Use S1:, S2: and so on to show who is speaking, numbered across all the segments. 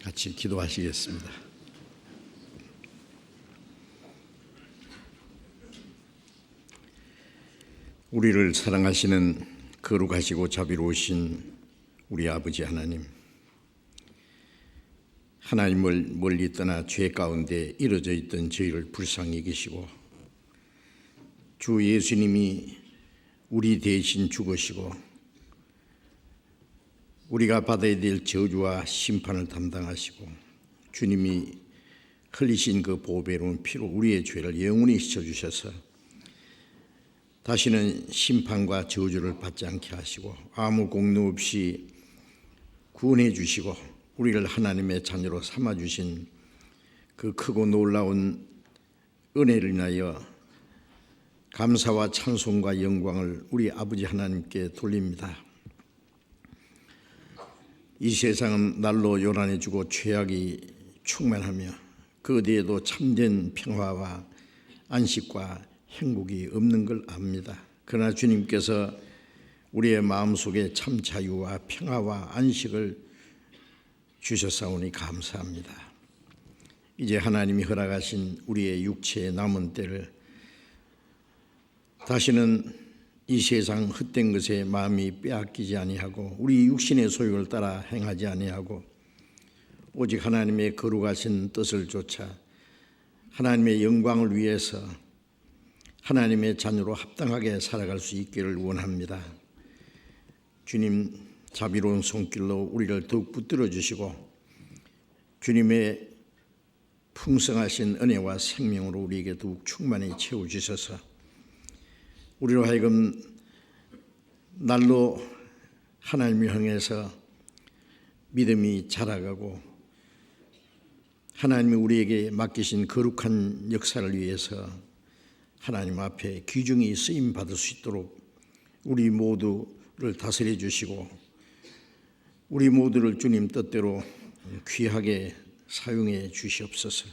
S1: 같이 기도하시겠습니다. 우리를 사랑하시는 거룩하시고 자비로우신 우리 아버지 하나님, 하나님을 멀리 떠나 죄 가운데 이루어져 있던 저희를 불쌍히 여기시고 주 예수님이 우리 대신 죽으시고 우리가 받아야 될 저주와 심판을 담당하시고 주님이 흘리신 그 보배로운 피로 우리의 죄를 영원히 씻어주셔서 다시는 심판과 저주를 받지 않게 하시고 아무 공로 없이 구원해 주시고 우리를 하나님의 자녀로 삼아주신 그 크고 놀라운 은혜를 인하여 감사와 찬송과 영광을 우리 아버지 하나님께 돌립니다. 이 세상은 날로 요란해지고 죄악이 충만하며 그 어디에도 참된 평화와 안식과 행복이 없는 걸 압니다. 그러나 주님께서 우리의 마음속에 참 자유와 평화와 안식을 주셨사오니 감사합니다. 이제 하나님이 허락하신 우리의 육체의 남은 때를 다시는 이 세상 헛된 것에 마음이 빼앗기지 아니하고 우리 육신의 소욕을 따라 행하지 아니하고 오직 하나님의 거룩하신 뜻을 좇아 하나님의 영광을 위해서 하나님의 자녀로 합당하게 살아갈 수 있기를 원합니다. 주님 자비로운 손길로 우리를 더욱 붙들어 주시고 주님의 풍성하신 은혜와 생명으로 우리에게 더욱 충만히 채워주셔서 우리로 하여금 날로 하나님을 향해서 믿음이 자라가고 하나님이 우리에게 맡기신 거룩한 역사를 위해서 하나님 앞에 귀중히 쓰임받을 수 있도록 우리 모두를 다스려 주시고 우리 모두를 주님 뜻대로 귀하게 사용해 주시옵소서.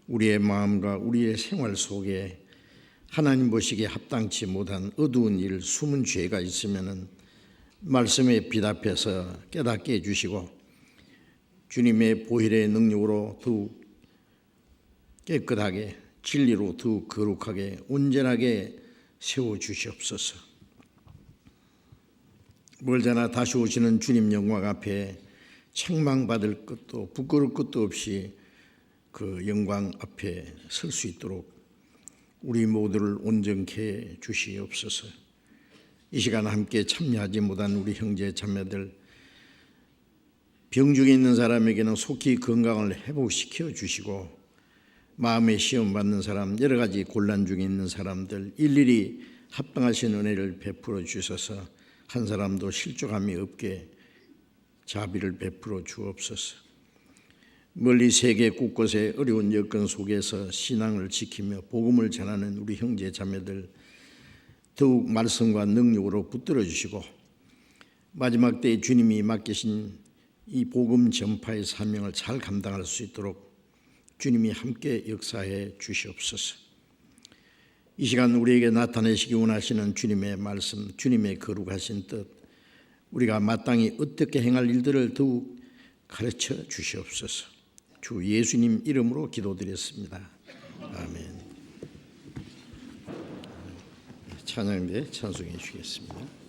S1: 우리의 마음과 우리의 생활 속에 하나님 보시기에 합당치 못한 어두운 일, 숨은 죄가 있으면 말씀에 비답해서 깨닫게 해주시고 주님의 보혈의 능력으로 더욱 깨끗하게 진리로 더욱 거룩하게 온전하게 세워주시옵소서. 멀잖아 다시 오시는 주님 영광 앞에 책망받을 것도 부끄러울 것도 없이 그 영광 앞에 설 수 있도록 우리 모두를 온전케 해 주시옵소서. 이 시간 함께 참여하지 못한 우리 형제 자매들, 병중에 있는 사람에게는 속히 건강을 회복시켜 주시고 마음의 시험 받는 사람, 여러 가지 곤란 중에 있는 사람들 일일이 합당하신 은혜를 베풀어 주셔서 한 사람도 실족함이 없게 자비를 베풀어 주옵소서. 멀리 세계 곳곳의 어려운 여건 속에서 신앙을 지키며 복음을 전하는 우리 형제 자매들 더욱 말씀과 능력으로 붙들어 주시고 마지막 때에 주님이 맡기신 이 복음 전파의 사명을 잘 감당할 수 있도록 주님이 함께 역사해 주시옵소서. 이 시간 우리에게 나타내시기 원하시는 주님의 말씀, 주님의 거룩하신 뜻, 우리가 마땅히 어떻게 행할 일들을 더욱 가르쳐 주시옵소서. 주 예수님 이름으로 기도드렸습니다. 아멘. 찬양대 찬송해 주시겠습니다.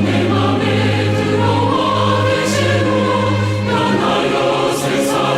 S2: 내 맘에 들어와 계시고 나나여 세상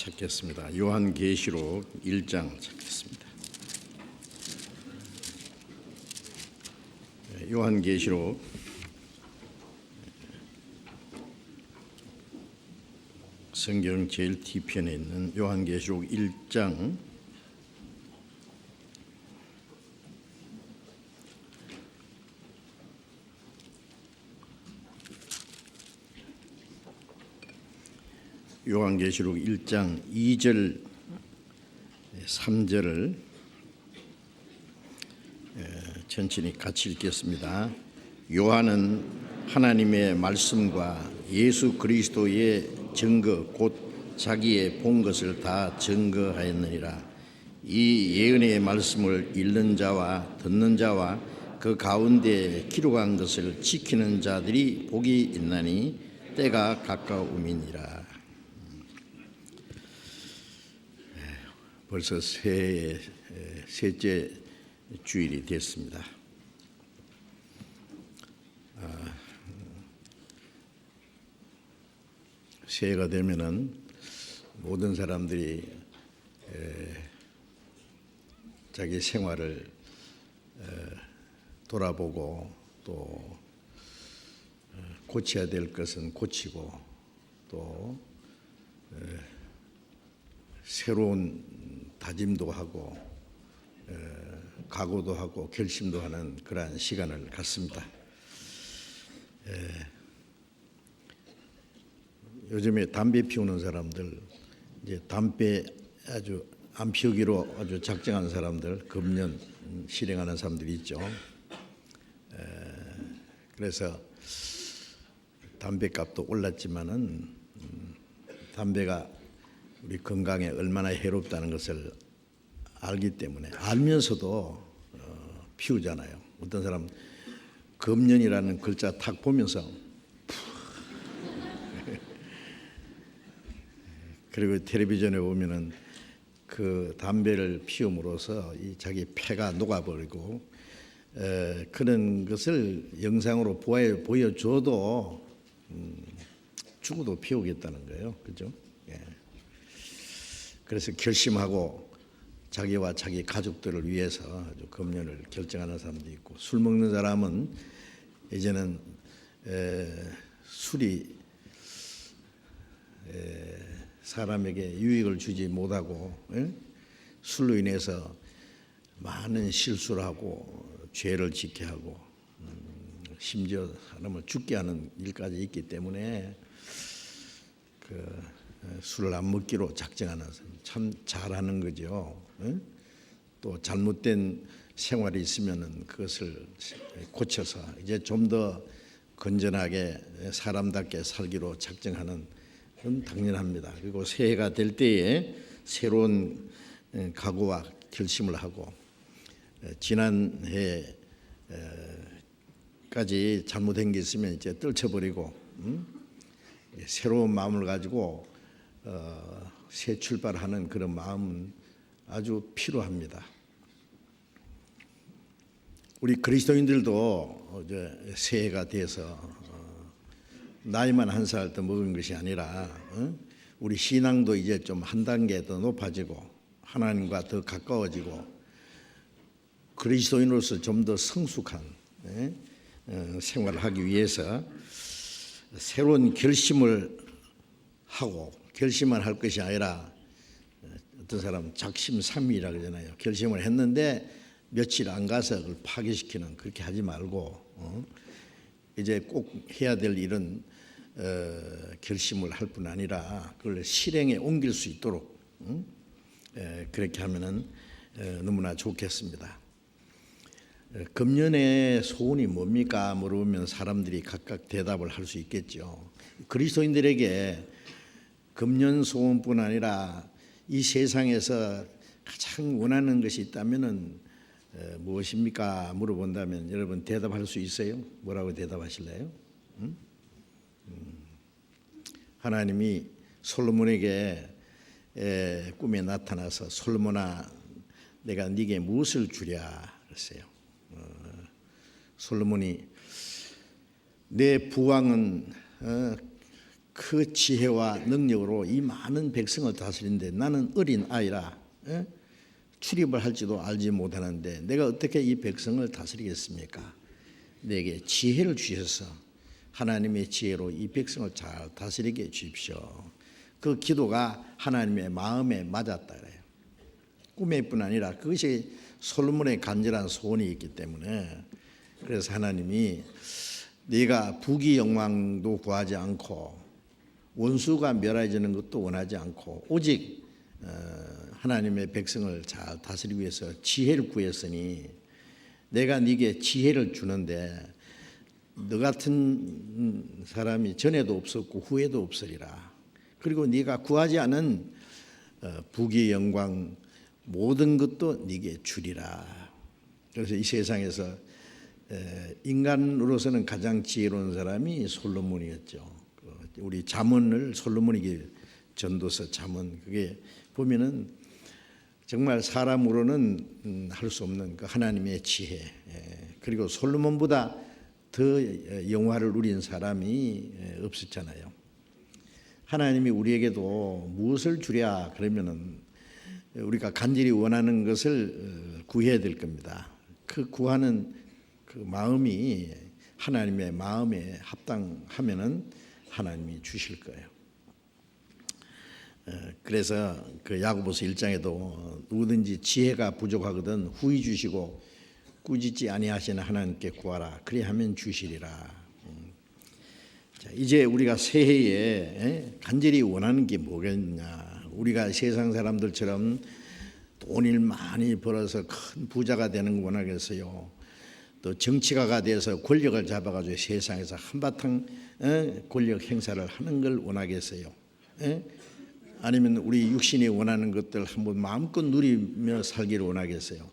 S1: 찾겠습니다. 요한계시록 1장 찾겠습니다. 요한계시록 성경 제일 뒤편에 있는 요한계시록 1장 2절 3절을 천천히 같이 읽겠습니다. 요한은 하나님의 말씀과 예수 그리스도의 증거 곧 자기의 본 것을 다 증거하였느니라. 이 예언의 말씀을 읽는 자와 듣는 자와 그 가운데 기록한 것을 지키는 자들이 복이 있나니 때가 가까움이니라. 벌써 셋째 주일이 됐습니다. 새해가 되면은 모든 사람들이 자기 생활을 돌아보고 또 고쳐야 될 것은 고치고 또 새로운 다짐도 하고 각오도 하고 결심도 하는 그러한 시간을 갖습니다. 요즘에 담배 피우는 사람들, 이제 담배 아주 안 피우기로 아주 작정한 사람들, 금년 실행하는 사람들이 있죠. 그래서 담배값도 올랐지만은 담배가 우리 건강에 얼마나 해롭다는 것을 알기 때문에 알면서도 피우잖아요. 어떤 사람 금년이라는 글자 탁 보면서 그리고 텔레비전에 보면은 그 담배를 피움으로써 이 자기 폐가 녹아버리고 그런 것을 영상으로 보여줘도 죽어도 피우겠다는 거예요. 그죠? 예. 그래서 결심하고 자기와 자기 가족들을 위해서 아주 금년을 결정하는 사람도 있고, 술 먹는 사람은 이제는 술이 사람에게 유익을 주지 못하고 술로 인해서 많은 실수를 하고 죄를 짓게 하고 심지어 사람을 죽게 하는 일까지 있기 때문에 술을 안 먹기로 작정하는 참 잘하는 거죠. 또 잘못된 생활이 있으면은 그것을 고쳐서 이제 좀 더 건전하게 사람답게 살기로 작정하는 건 당연합니다. 그리고 새해가 될 때에 새로운 각오와 결심을 하고 지난 해까지 잘못된 게 있으면 이제 떨쳐버리고 새로운 마음을 가지고 새 출발하는 그런 마음은 아주 필요합니다. 우리 그리스도인들도 이제 새해가 돼서 나이만 한 살 더 먹은 것이 아니라 우리 신앙도 이제 좀 한 단계 더 높아지고 하나님과 더 가까워지고 그리스도인으로서 좀 더 성숙한 생활을 하기 위해서 새로운 결심을 하고 결심만 할 것이 아니라 어떤 사람 작심삼일이라고 그러잖아요. 결심을 했는데 며칠 안 가서 그걸 파기시키는 그렇게 하지 말고 이제 꼭 해야 될 일은 결심을 할 뿐 아니라 그걸 실행에 옮길 수 있도록 그렇게 하면은 너무나 좋겠습니다. 금년의 소원이 뭡니까? 물어보면 사람들이 각각 대답을 할 수 있겠죠. 그리스도인들에게 금년 소원뿐 아니라 이 세상에서 가장 원하는 것이 있다면은 무엇입니까? 물어본다면 여러분 대답할 수 있어요? 뭐라고 대답하실래요? 하나님이 솔로몬에게 꿈에 나타나서 솔로몬아 내가 네게 무엇을 주랴 그랬어요. 솔로몬이 내 부왕은 그 지혜와 능력으로 이 많은 백성을 다스리는데 나는 어린 아이라 출입을 할지도 알지 못하는데 내가 어떻게 이 백성을 다스리겠습니까? 내게 지혜를 주셔서 하나님의 지혜로 이 백성을 잘 다스리게 해 주십시오. 그 기도가 하나님의 마음에 맞았다 그래요. 꿈일 뿐 아니라 그것이 솔로몬의 간절한 소원이 있기 때문에 그래서 하나님이 네가 부귀 영광도 구하지 않고 원수가 멸하지는 것도 원하지 않고 오직 하나님의 백성을 잘 다스리기 위해서 지혜를 구했으니 내가 네게 지혜를 주는데 너 같은 사람이 전에도 없었고 후에도 없으리라. 그리고 네가 구하지 않은 부귀 영광 모든 것도 네게 주리라. 그래서 이 세상에서 인간으로서는 가장 지혜로운 사람이 솔로몬이었죠. 우리 잠언을 솔로몬에게 전도서 잠언 그게 보면은 정말 사람으로는 할 수 없는 그 하나님의 지혜 그리고 솔로몬보다 더 영화를 누린 사람이 없었잖아요. 하나님이 우리에게도 무엇을 주랴 그러면은 우리가 간절히 원하는 것을 구해야 될 겁니다. 그 구하는 그 마음이 하나님의 마음에 합당하면은 하나님이 주실 거예요. 그래서 그 야고보서 1장에도 누구든지 지혜가 부족하거든 후히 주시고 꾸짖지 아니하시는 하나님께 구하라 그리하면 주시리라. 자, 이제 우리가 새해에 간절히 원하는 게 뭐겠냐? 우리가 세상 사람들처럼 돈을 많이 벌어서 큰 부자가 되는 거 원하겠어요? 또 정치가가 돼서 권력을 잡아가지고 세상에서 한바탕 권력 행사를 하는 걸 원하겠어요? 아니면 우리 육신이 원하는 것들 한번 마음껏 누리며 살기를 원하겠어요?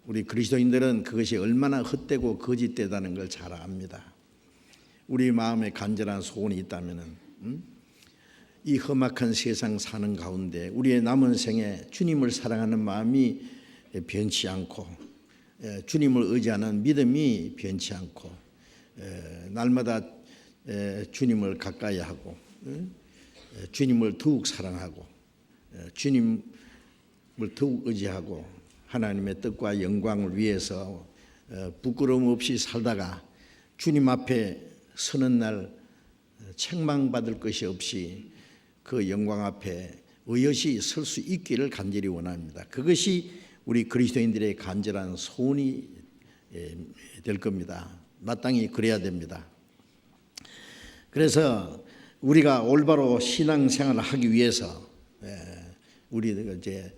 S1: 우리 그리스도인들은 그것이 얼마나 헛되고 거짓되다는 걸 잘 압니다. 우리 마음에 간절한 소원이 있다면은 이 험악한 세상 사는 가운데 우리의 남은 생에 주님을 사랑하는 마음이 변치 않고 주님을 의지하는 믿음이 변치 않고 날마다 주님을 가까이 하고 주님을 더욱 사랑하고 주님을 더욱 의지하고 하나님의 뜻과 영광을 위해서 부끄러움 없이 살다가 주님 앞에 서는 날 책망받을 것이 없이 그 영광 앞에 의젓이 설 수 있기를 간절히 원합니다. 그것이 우리 그리스도인들의 간절한 소원이 될 겁니다. 마땅히 그래야 됩니다. 그래서 우리가 올바로 신앙생활을 하기 위해서 우리가 이제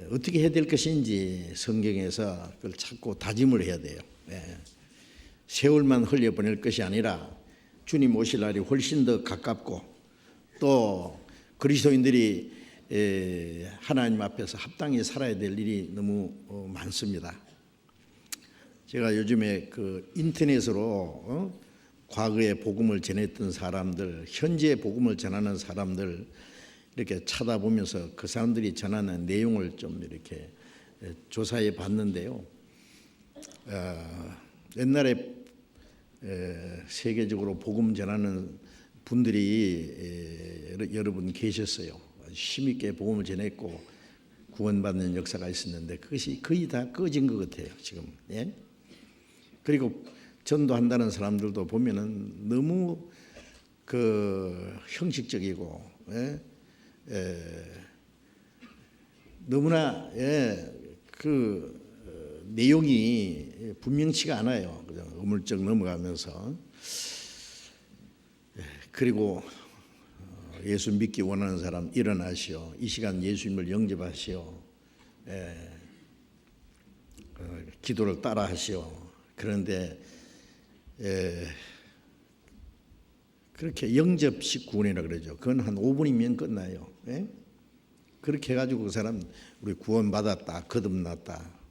S1: 어떻게 해야 될 것인지 성경에서 그걸 찾고 다짐을 해야 돼요. 세월만 흘려보낼 것이 아니라 주님 오실 날이 훨씬 더 가깝고 또 그리스도인들이 하나님 앞에서 합당히 살아야 될 일이 너무 많습니다. 제가 요즘에 그 인터넷으로 과거에 복음을 전했던 사람들, 현재 복음을 전하는 사람들 이렇게 찾아보면서 그 사람들이 전하는 내용을 좀 이렇게 조사해 봤는데요. 옛날에 세계적으로 복음 전하는 분들이 여러분 계셨어요. 힘있게 복음을 전했고 구원받는 역사가 있었는데 그것이 거의 다 꺼진 것 같아요 지금. 그리고 전도한다는 사람들도 보면은 너무 그 형식적이고 너무나 그 내용이 분명치가 않아요. 그냥 우물쩍 넘어가면서 그리고 예수 믿기 원하는 사람 일어나시오. 이 시간 예수님을 영접하시오. 기도를 따라 하시오. 그런데 그렇게 영접식 구원이라 그러죠. 그건 한 5분이면 끝나요. 그렇게 해가지고 그 사람 우리 구원받았다, 거듭났다.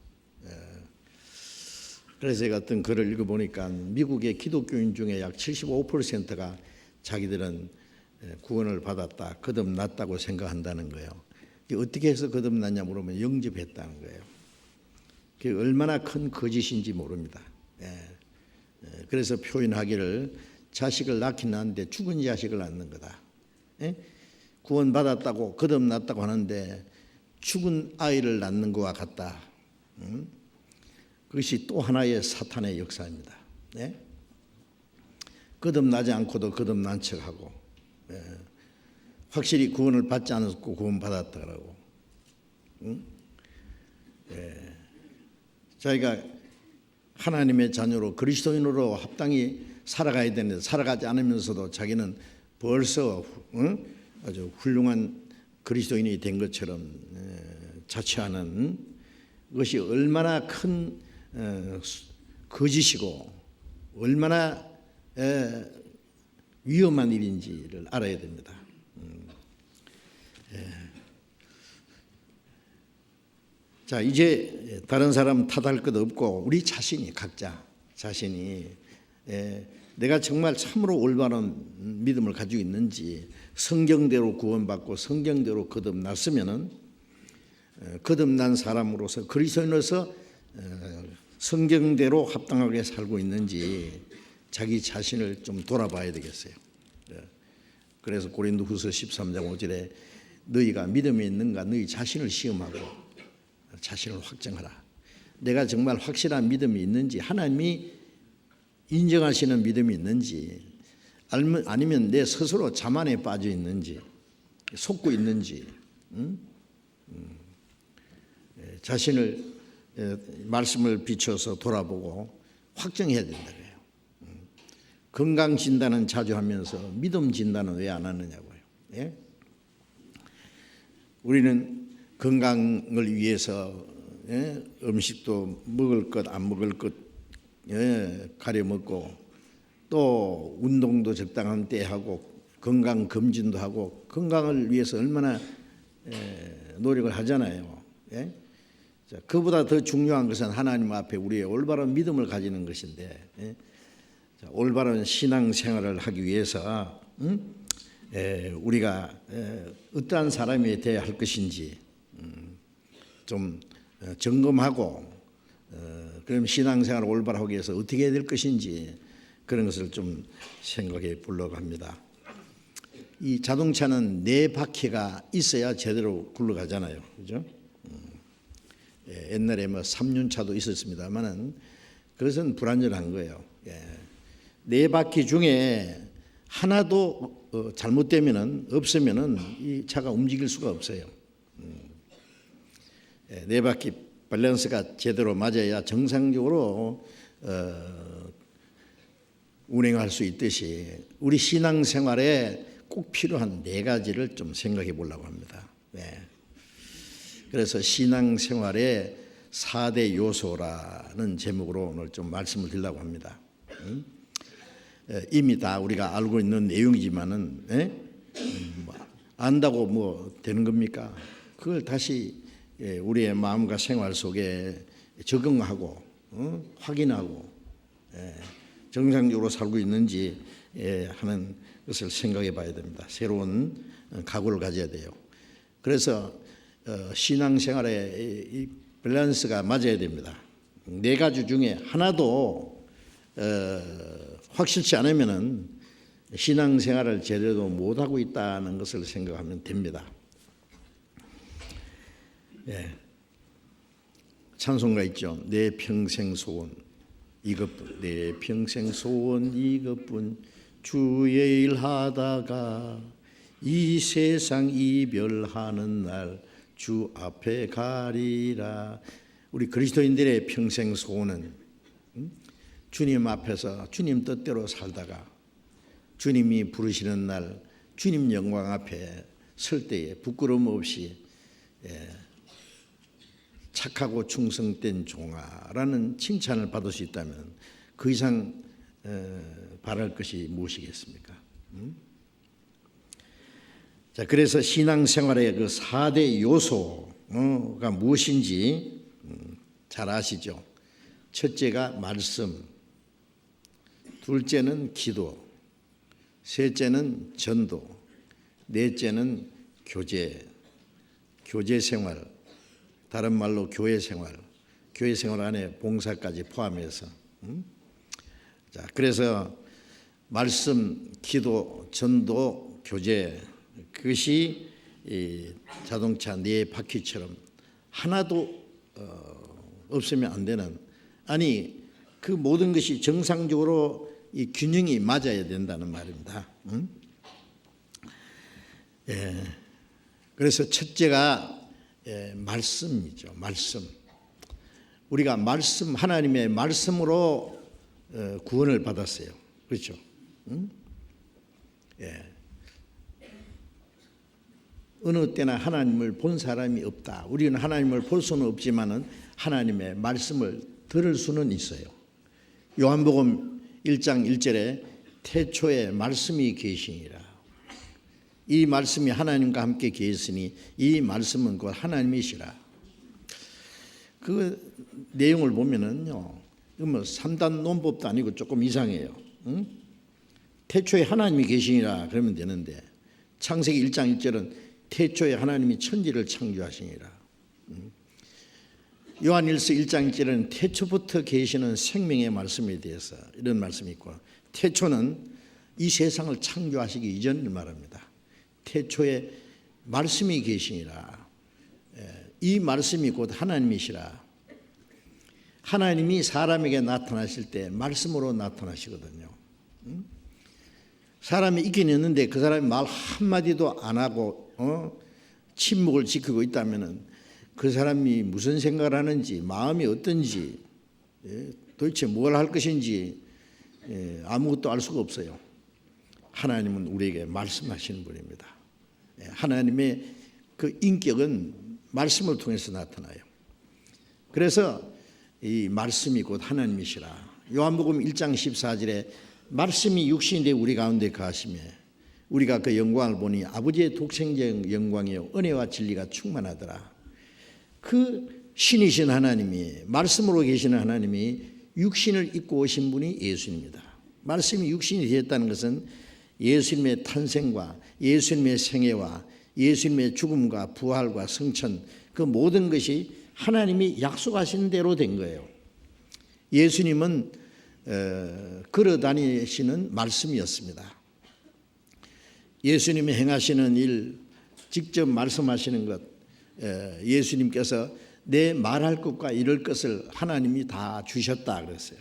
S1: 그래서 제가 어떤 글을 읽어보니까 미국의 기독교인 중에 약 75%가 자기들은 구원을 받았다, 거듭났다고 생각한다는 거예요. 어떻게 해서 거듭났냐 물으면 영접했다는 거예요. 그게 얼마나 큰 거짓인지 모릅니다. 그래서 표현하기를 자식을 낳긴 낳는데 죽은 자식을 낳는 거다. 예? 구원받았다고 거듭났다고 하는데 죽은 아이를 낳는 것과 같다. 그것이 또 하나의 사탄의 역사입니다. 예? 거듭나지 않고도 거듭난 척하고, 확실히 구원을 받지 않았고 구원받았다고. 자기가 하나님의 자녀로 그리스도인으로 합당히 살아가야 되는데 살아가지 않으면서도 자기는 벌써 아주 훌륭한 그리스도인이 된 것처럼 자처하는 것이 얼마나 큰 거짓이고 얼마나 위험한 일인지를 알아야 됩니다. 자, 이제 다른 사람 탓할 것 없고 우리 자신이, 각자 자신이 내가 정말 참으로 올바른 믿음을 가지고 있는지, 성경대로 구원받고 성경대로 거듭났으면은 거듭난 사람으로서 그리스도인으로서 성경대로 합당하게 살고 있는지 자기 자신을 좀 돌아봐야 되겠어요. 그래서 고린도후서 13장 5절에 너희가 믿음이 있는가 너희 자신을 시험하고 자신을 확정하라. 내가 정말 확실한 믿음이 있는지, 하나님이 인정하시는 믿음이 있는지, 아니면 내 스스로 자만에 빠져 있는지, 속고 있는지, 자신을 말씀을 비춰서 돌아보고 확정해야 된다고요. 건강 진단은 자주 하면서 믿음 진단은 왜 안 하느냐고요. 예? 우리는 건강을 위해서 음식도 먹을 것 안 먹을 것 가려 먹고, 또 운동도 적당한 때 하고 건강 검진도 하고 건강을 위해서 얼마나 노력을 하잖아요. 예? 자, 그보다 더 중요한 것은 하나님 앞에 우리의 올바른 믿음을 가지는 것인데, 자, 올바른 신앙생활을 하기 위해서 우리가 어떠한 사람이 되어야 할 것인지 좀 점검하고, 그럼 신앙생활을 올바로 하기 위해서 어떻게 해야 될 것인지 그런 것을 좀 생각해 보려고 합니다. 이 자동차는 4바퀴가 있어야 제대로 굴러가잖아요, 그죠? 옛날에 뭐 3륜차도 있었습니다만은 그것은 불안전한 거예요. 4바퀴 중에 하나도 잘못되면은, 없으면은 이 차가 움직일 수가 없어요. 4바퀴 밸런스가 제대로 맞아야 정상적으로 운행할 수 있듯이 우리 신앙생활에 꼭 필요한 4가지를 좀 생각해 보려고 합니다. 그래서 신앙생활의 4대 요소라는 제목으로 오늘 좀 말씀을 드리려고 합니다. 이미 다 우리가 알고 있는 내용이지만은 안다고 뭐 되는 겁니까? 그걸 다시 우리의 마음과 생활 속에 적응하고 확인하고 정상적으로 살고 있는지 하는 것을 생각해 봐야 됩니다. 새로운 각오를 가져야 돼요. 그래서 신앙생활의 이 밸런스가 맞아야 됩니다. 4가지 중에 하나도 확실치 않으면은 신앙생활을 제대로 못하고 있다는 것을 생각하면 됩니다. 찬송가 있죠. 내 평생 소원 이것뿐, 내 평생 소원 이것뿐, 주의 일 하다가 이 세상 이별하는 날 주 앞에 가리라. 우리 그리스도인들의 평생 소원은 주님 앞에서 주님 뜻대로 살다가 주님이 부르시는 날 주님 영광 앞에 설 때에 부끄러움 없이 착하고 충성된 종아라는 칭찬을 받을 수 있다면 그 이상 바랄 것이 무엇이겠습니까? 자, 그래서 신앙생활의 그 4대 요소가 무엇인지 잘 아시죠? 첫째가 말씀, 둘째는 기도, 셋째는 전도, 넷째는 교제 생활, 다른 말로 교회 생활 안에 봉사까지 포함해서. 자, 그래서 말씀, 기도, 전도, 교제, 그것이 이 자동차 네 바퀴처럼 하나도 없으면 안 되는, 아니 그 모든 것이 정상적으로 이 균형이 맞아야 된다는 말입니다. 그래서 첫째가 말씀이죠. 말씀. 우리가 말씀, 하나님의 말씀으로 구원을 받았어요. 그렇죠? 어느 때나 하나님을 본 사람이 없다. 우리는 하나님을 볼 수는 없지만은 하나님의 말씀을 들을 수는 있어요. 요한복음 1장 1절에 태초에 말씀이 계시니라. 이 말씀이 하나님과 함께 계시니 이 말씀은 곧 하나님이시라. 그 내용을 보면은요, 뭐 3단 논법도 아니고 조금 이상해요. 태초에 하나님이 계시니라 그러면 되는데, 창세기 1장 1절은 태초에 하나님이 천지를 창조하시니라. 요한일서 1장 1절은 태초부터 계시는 생명의 말씀에 대해서 이런 말씀이 있고, 태초는 이 세상을 창조하시기 이전을 말합니다. 태초에 말씀이 계시니라. 이 말씀이 곧 하나님이시라. 하나님이 사람에게 나타나실 때 말씀으로 나타나시거든요. 사람이 있긴 있는데 그 사람이 말 한마디도 안 하고 침묵을 지키고 있다면은 그 사람이 무슨 생각을 하는지, 마음이 어떤지, 도대체 뭘 할 것인지 아무것도 알 수가 없어요. 하나님은 우리에게 말씀하시는 분입니다. 하나님의 그 인격은 말씀을 통해서 나타나요. 그래서 이 말씀이 곧 하나님이시라. 요한복음 1장 14절에 말씀이 육신이 되어 우리 가운데 거하시며 우리가 그 영광을 보니 아버지의 독생자의 영광이요 은혜와 진리가 충만하더라. 그 신이신 하나님이, 말씀으로 계시는 하나님이 육신을 입고 오신 분이 예수님입니다. 말씀이 육신이 되었다는 것은 예수님의 탄생과 예수님의 생애와 예수님의 죽음과 부활과 성천, 그 모든 것이 하나님이 약속하신 대로 된 거예요. 예수님은 걸어 다니시는 말씀이었습니다. 예수님이 행하시는 일, 직접 말씀하시는 것, 예수님께서 내 말할 것과 이럴 것을 하나님이 다 주셨다 그랬어요.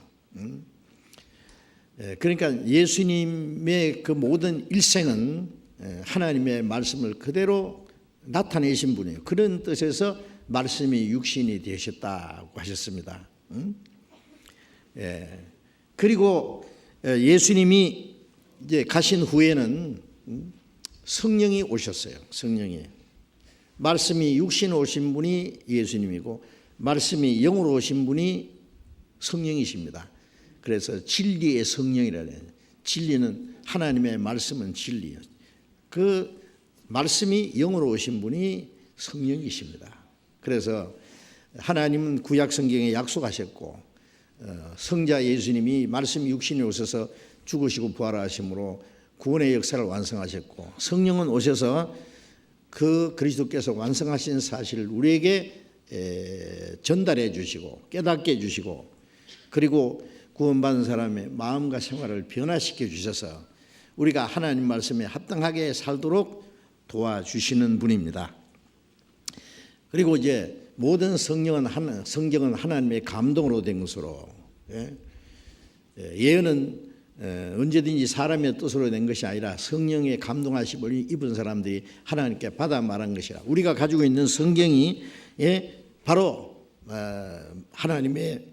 S1: 그러니까 예수님의 그 모든 일생은 하나님의 말씀을 그대로 나타내신 분이에요. 그런 뜻에서 말씀이 육신이 되셨다고 하셨습니다. 그리고 예수님이 이제 가신 후에는 성령이 오셨어요. 성령이. 말씀이 육신으로 오신 분이 예수님이고 말씀이 영으로 오신 분이 성령이십니다. 그래서 진리의 성령이라 해요. 진리는, 하나님의 말씀은 진리예요. 그 말씀이 영으로 오신 분이 성령이십니다. 그래서 하나님은 구약 성경에 약속하셨고 성자 예수님이 말씀이 육신이 오셔서 죽으시고 부활하심으로 구원의 역사를 완성하셨고, 성령은 오셔서 그 그리스도께서 완성하신 사실을 우리에게 전달해 주시고 깨닫게 해주시고, 그리고 구원받은 사람의 마음과 생활을 변화시켜 주셔서 우리가 하나님 말씀에 합당하게 살도록 도와주시는 분입니다. 그리고 이제 모든 성경은 하나님의 감동으로 된 것으로, 예언은 언제든지 사람의 뜻으로 된 것이 아니라 성령의 감동하심을 입은 사람들이 하나님께 받아 말한 것이라. 우리가 가지고 있는 성경이 바로 하나님의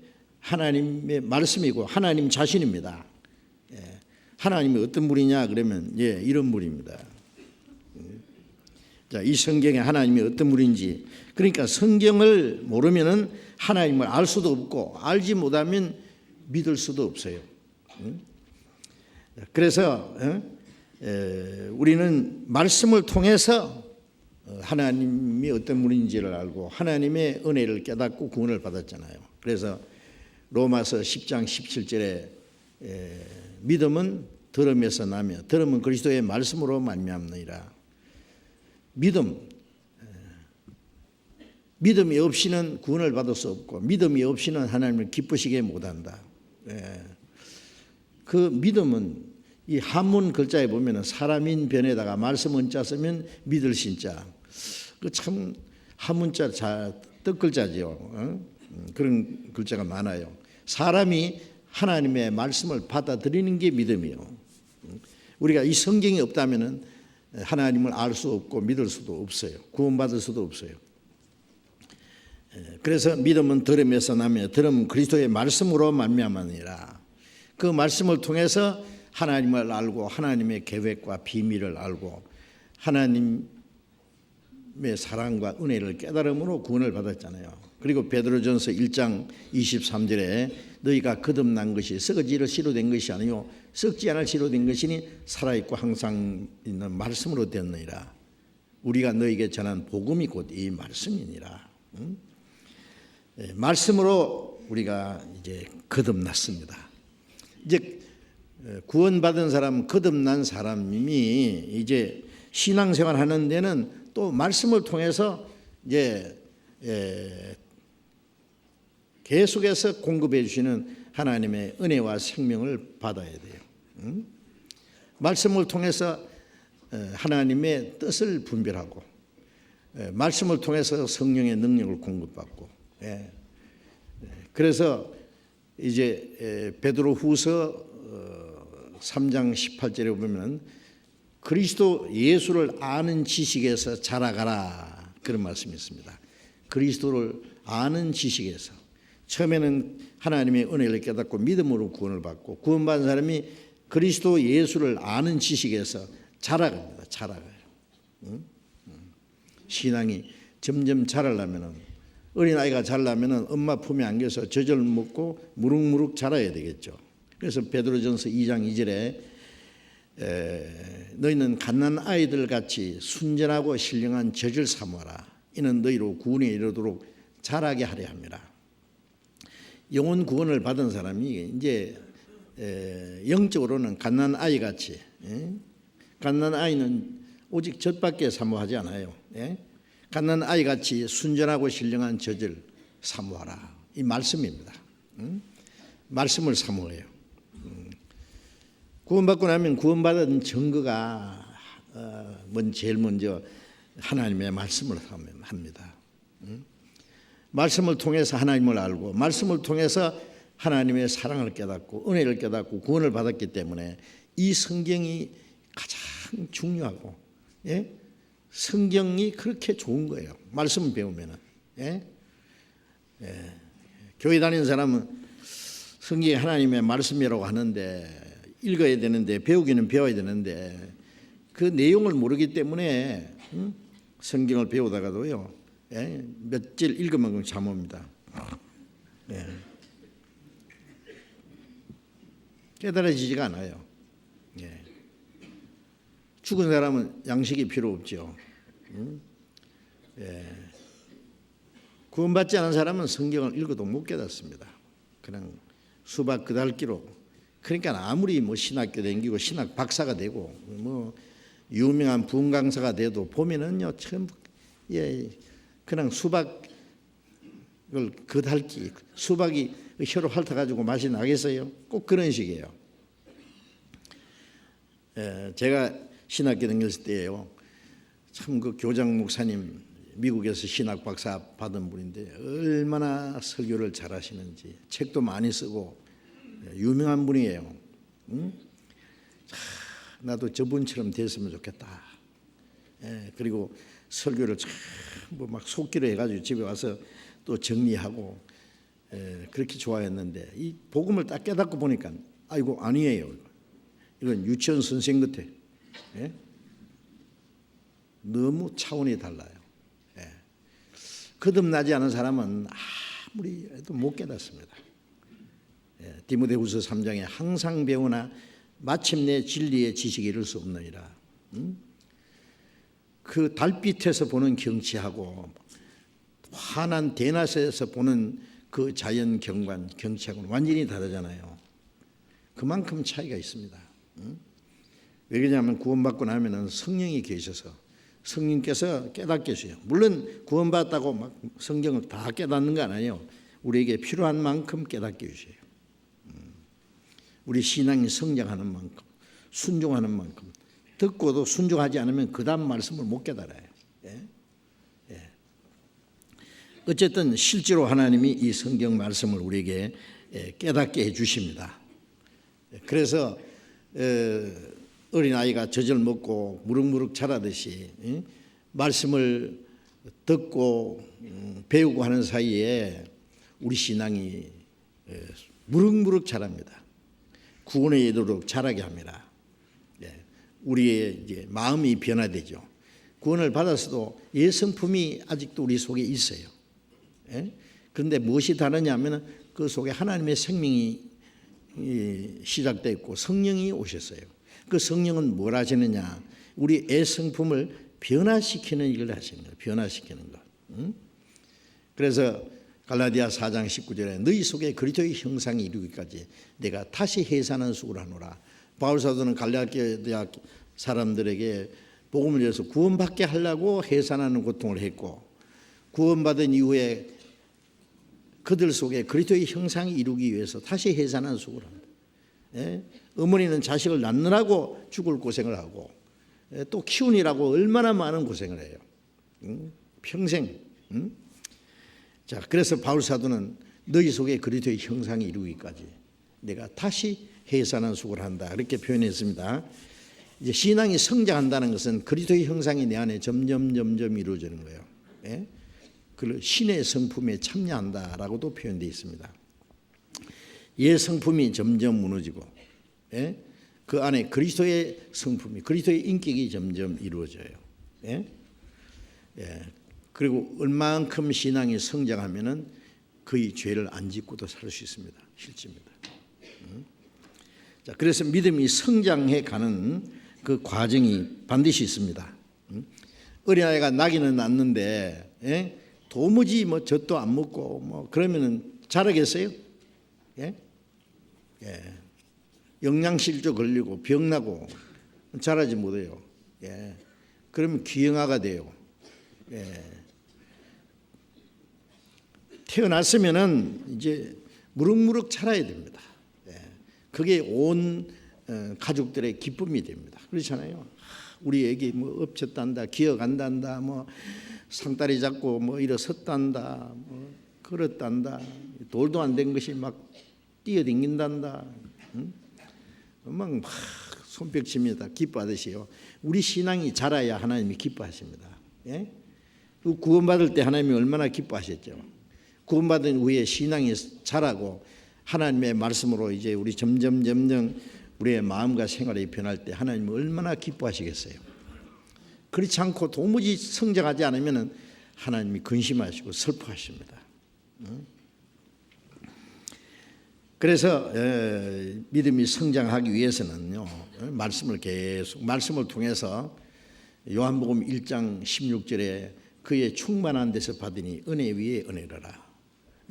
S1: 말씀이고 하나님 자신입니다. 하나님이 어떤 분이냐 그러면 이런 분입니다. 자, 이 성경에 하나님이 어떤 분인지, 그러니까 성경을 모르면은 하나님을 알 수도 없고 알지 못하면 믿을 수도 없어요. 그래서 우리는 말씀을 통해서 하나님이 어떤 분인지를 알고 하나님의 은혜를 깨닫고 구원을 받았잖아요. 그래서 로마서 10장 17절에 믿음은 들음에서 나며 들음은 그리스도의 말씀으로 말미암느니라. 믿음이 없이는 구원을 받을 수 없고 믿음이 없이는 하나님을 기쁘시게 못한다. 그 믿음은 이 한문 글자에 보면은 사람인 변에다가 말씀 은자 쓰면 믿을 신자. 그 참 한문자 뜻글자죠. 그런 글자가 많아요. 사람이 하나님의 말씀을 받아들이는 게 믿음이요. 우리가 이 성경이 없다면은 하나님을 알 수 없고 믿을 수도 없어요. 구원받을 수도 없어요. 그래서 믿음은 들음에서 나며 들음은 그리스도의 말씀으로 말미암으니라. 그 말씀을 통해서 하나님을 알고 하나님의 계획과 비밀을 알고 하나님의 사랑과 은혜를 깨달음으로 구원을 받았잖아요. 그리고 베드로전서 1장 23절에 너희가 거듭난 것이 썩어지를 씨로 된 것이 아니요 썩지 않을 씨로 된 것이니 살아있고 항상 있는 말씀으로 되었느니라. 우리가 너희에게 전한 복음이 곧 이 말씀이니라. 말씀으로 우리가 이제 거듭났습니다. 이제 구원받은 사람, 거듭난 사람이 이제 신앙생활 하는 데는 또 말씀을 통해서 이제 계속해서 공급해 주시는 하나님의 은혜와 생명을 받아야 돼요. 말씀을 통해서 하나님의 뜻을 분별하고 말씀을 통해서 성령의 능력을 공급받고 그래서 이제 베드로후서 3장 18절에 보면 그리스도 예수를 아는 지식에서 자라가라 그런 말씀이 있습니다. 그리스도를 아는 지식에서 처음에는 하나님의 은혜를 깨닫고 믿음으로 구원을 받고 구원받은 사람이 그리스도 예수를 아는 지식에서 자라갑니다. 자라가요. 신앙이 점점 자라려면 어린아이가 자라려면 엄마 품에 안겨서 젖을 먹고 무룩무룩 자라야 되겠죠. 그래서 베드로전서 2장 2절에 너희는 갓난 아이들 같이 순전하고 신령한 젖을 사모하라. 이는 너희로 구원에 이르도록 자라게 하려 함이라. 영혼 구원을 받은 사람이 이제 영적으로는 갓난 아이 같이 갓난 아이는 오직 젖밖에 사모하지 않아요. 갓난 아이 같이 순전하고 신령한 젖을 사모하라. 이 말씀입니다. 말씀을 사모해요. 구원받고 나면 구원받은 증거가 제일 먼저 하나님의 말씀을 합니다. 말씀을 통해서 하나님을 알고 말씀을 통해서 하나님의 사랑을 깨닫고 은혜를 깨닫고 구원을 받았기 때문에 이 성경이 가장 중요하고 성경이 그렇게 좋은 거예요. 말씀을 배우면은 교회 다니는 사람은 성경이 하나님의 말씀이라고 하는데 읽어야 되는데 배우기는 배워야 되는데 그 내용을 모르기 때문에 성경을 배우다가도요 며칠 읽으면 잠 옵니다. 깨달아지지가 않아요. 죽은 사람은 양식이 필요 없죠. 구원받지 않은 사람은 성경을 읽어도 못 깨닫습니다. 그냥 수박 그달기로. 그러니까 아무리 뭐 신학교 다니고 신학 박사가 되고 뭐 유명한 부흥 강사가 돼도 보면은요 참 그냥 수박을 그달기 수박이 혀로 핥아가지고 맛이 나겠어요? 꼭 그런 식이에요. 제가 신학교 다녔을 때예요. 참 그 교장 목사님 미국에서 신학 박사 받은 분인데 얼마나 설교를 잘하시는지 책도 많이 쓰고 유명한 분이에요. 나도 저분처럼 됐으면 좋겠다. 그리고 설교를 막 속기로 해가지고 집에 와서 또 정리하고 그렇게 좋아했는데 이 복음을 딱 깨닫고 보니까 이거 아니에요. 이건 유치원 선생 같아. 너무 차원이 달라요. 거듭나지 않은 사람은 아무리 해도 못 깨닫습니다. 디모데후서 3장에 항상 배우나 마침내 진리의 지식에 이를 수 없느니라. 그 달빛에서 보는 경치하고 환한 대낮에서 보는 그 자연 경관 경치하고는 완전히 다르잖아요. 그만큼 차이가 있습니다. 왜 그러냐면 구원받고 나면은 성령이 계셔서 성령께서 깨닫게 해주세요. 물론 구원받았다고 막 성경을 다 깨닫는 건 아니에요. 우리에게 필요한 만큼 깨닫게 해주세요. 우리 신앙이 성장하는 만큼 순종하는 만큼. 듣고도 순종하지 않으면 그 다음 말씀을 못 깨달아요. 예? 예. 어쨌든 실제로 하나님이 이 성경 말씀을 우리에게 깨닫게 해주십니다. 그래서 어린아이가 젖을 먹고 무럭무럭 자라듯이 말씀을 듣고 배우고 하는 사이에 우리 신앙이 무럭무럭 자랍니다. 구원에 이르도록 자라게 합니다. 우리의 이제 마음이 변화되죠. 구원을 받았어도 옛 성품이 아직도 우리 속에 있어요. 그런데 무엇이 다르냐면 그 속에 하나님의 생명이 시작되어 있고 성령이 오셨어요. 그 성령은 뭘 하시느냐? 우리 옛 성품을 변화시키는 일을 하시는 거예요. 변화시키는 것. 그래서 갈라디아 4장 19절에 너희 속에 그리스도의 형상이 이루기까지 내가 다시 해산한 수고를 하노라. 바울 사도는 갈라디아 사람들에게 복음을 위해서 구원받게 하려고 해산하는 고통을 했고, 구원받은 이후에 그들 속에 그리스도의 형상이 이루기 위해서 다시 해산한 수고를 합니다. 어머니는 자식을 낳느라고 죽을 고생을 하고 또 키우느라고 얼마나 많은 고생을 해요. 평생. 자, 그래서 바울 사도는 너희 속에 그리스도의 형상이 이루기까지 내가 다시 해산한 수고를 한다, 이렇게 표현했습니다. 이제 신앙이 성장한다는 것은 그리스도의 형상이 내 안에 점점 이루어지는 거예요. 그 신의 성품에 참여한다라고도 표현되어 있습니다. 옛 성품이 점점 무너지고 그 안에 그리스도의 성품이, 그리스도의 인격이 점점 이루어져요. 그리고 얼만큼 신앙이 성장하면은 그의 죄를 안 짓고도 살 수 있습니다. 실제입니다. 자, 그래서 믿음이 성장해 가는 그 과정이 반드시 있습니다. 어린아이가 나기는 낳는데 도무지 뭐 젖도 안 먹고 뭐 그러면은 자라겠어요? 영양실조 걸리고 병나고 자라지 못해요. 그러면 귀형아가 돼요. 태어났으면은 이제 무럭무럭 자라야 됩니다. 그게 온 가족들의 기쁨이 됩니다. 그렇잖아요. 우리 애기 뭐 엎쳤단다, 기어간단다, 뭐 상다리 잡고 뭐 일어섰단다, 뭐 걸었단다, 돌도 안 된 것이 막 뛰어댕긴단다, 막 손뼉칩니다. 기뻐하듯이요. 우리 신앙이 자라야 하나님이 기뻐하십니다. 구원받을 때 하나님이 얼마나 기뻐하셨죠. 구원받은 후에 신앙이 자라고 하나님의 말씀으로 이제 우리 점점 우리의 마음과 생활이 변할 때 하나님은 얼마나 기뻐하시겠어요. 그렇지 않고 도무지 성장하지 않으면 하나님이 근심하시고 슬퍼하십니다. 그래서 믿음이 성장하기 위해서는요, 말씀을 통해서 요한복음 1장 16절에 그의 충만한 데서 받으니 은혜 위에 은혜라라.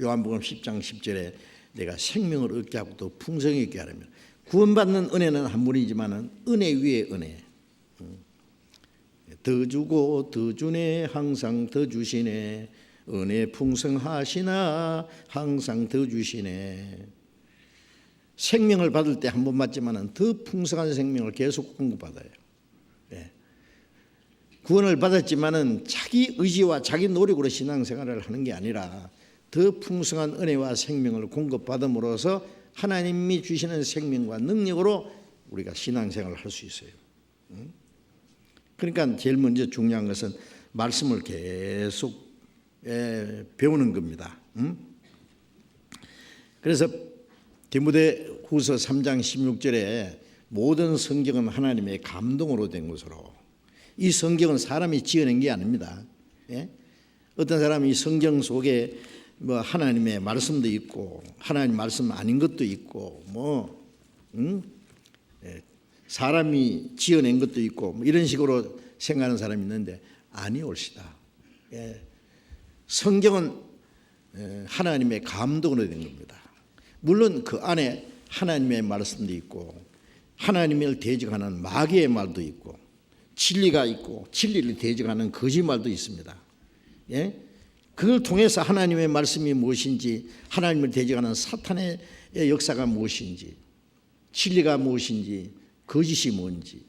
S1: 요한복음 10장 10절에 내가 생명을 얻게 하고 또 풍성히 있게 하려면, 구원받는 은혜는 한 분이지만 은혜 위에 은혜. 더 주고 더 주네 항상 더 주시네, 은혜 풍성하시나 항상 더 주시네. 생명을 받을 때 한 번 받지만 더 풍성한 생명을 계속 공급받아요. 구원을 받았지만은 자기 의지와 자기 노력으로 신앙생활을 하는 게 아니라 더 풍성한 은혜와 생명을 공급받음으로써 하나님이 주시는 생명과 능력으로 우리가 신앙생활을 할 수 있어요. 그러니까 제일 먼저 중요한 것은 말씀을 계속 배우는 겁니다. 그래서 디모데후서 3장 16절에 모든 성경은 하나님의 감동으로 된 것으로, 이 성경은 사람이 지어낸 게 아닙니다. 어떤 사람이 성경 속에 뭐 하나님의 말씀도 있고 하나님 말씀 아닌 것도 있고 사람이 지어낸 것도 있고 뭐 이런 식으로 생각하는 사람이 있는데 아니올시다. 성경은 하나님의 감동으로 된 겁니다. 물론 그 안에 하나님의 말씀도 있고 하나님을 대적하는 마귀의 말도 있고 진리가 있고 진리를 대적하는 거짓말도 있습니다. 그걸 통해서 하나님의 말씀이 무엇인지, 하나님을 대적하는 사탄의 역사가 무엇인지, 진리가 무엇인지 거짓이 뭔지,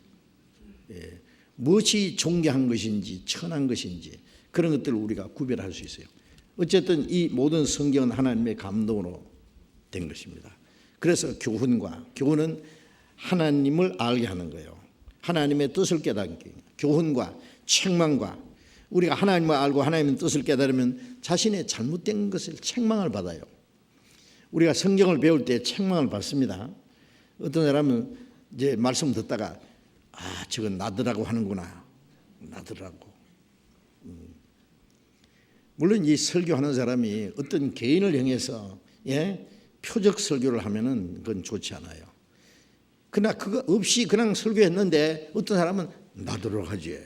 S1: 무엇이 존귀한 것인지 천한 것인지 그런 것들을 우리가 구별할 수 있어요. 어쨌든 이 모든 성경은 하나님의 감동으로 된 것입니다. 그래서 교훈은 하나님을 알게 하는 거예요. 하나님의 뜻을 깨닫기. 교훈과 책망과 우리가 하나님을 알고 하나님의 뜻을 깨달으면 자신의 잘못된 것을 책망을 받아요. 우리가 성경을 배울 때 책망을 받습니다. 어떤 사람은 이제 말씀 듣다가 저건 나더라고 하는구나. 나더라고. 물론 이 설교하는 사람이 어떤 개인을 향해서 표적 설교를 하면은 그건 좋지 않아요. 그러나 그거 없이 그냥 설교했는데 어떤 사람은 나더러 하지.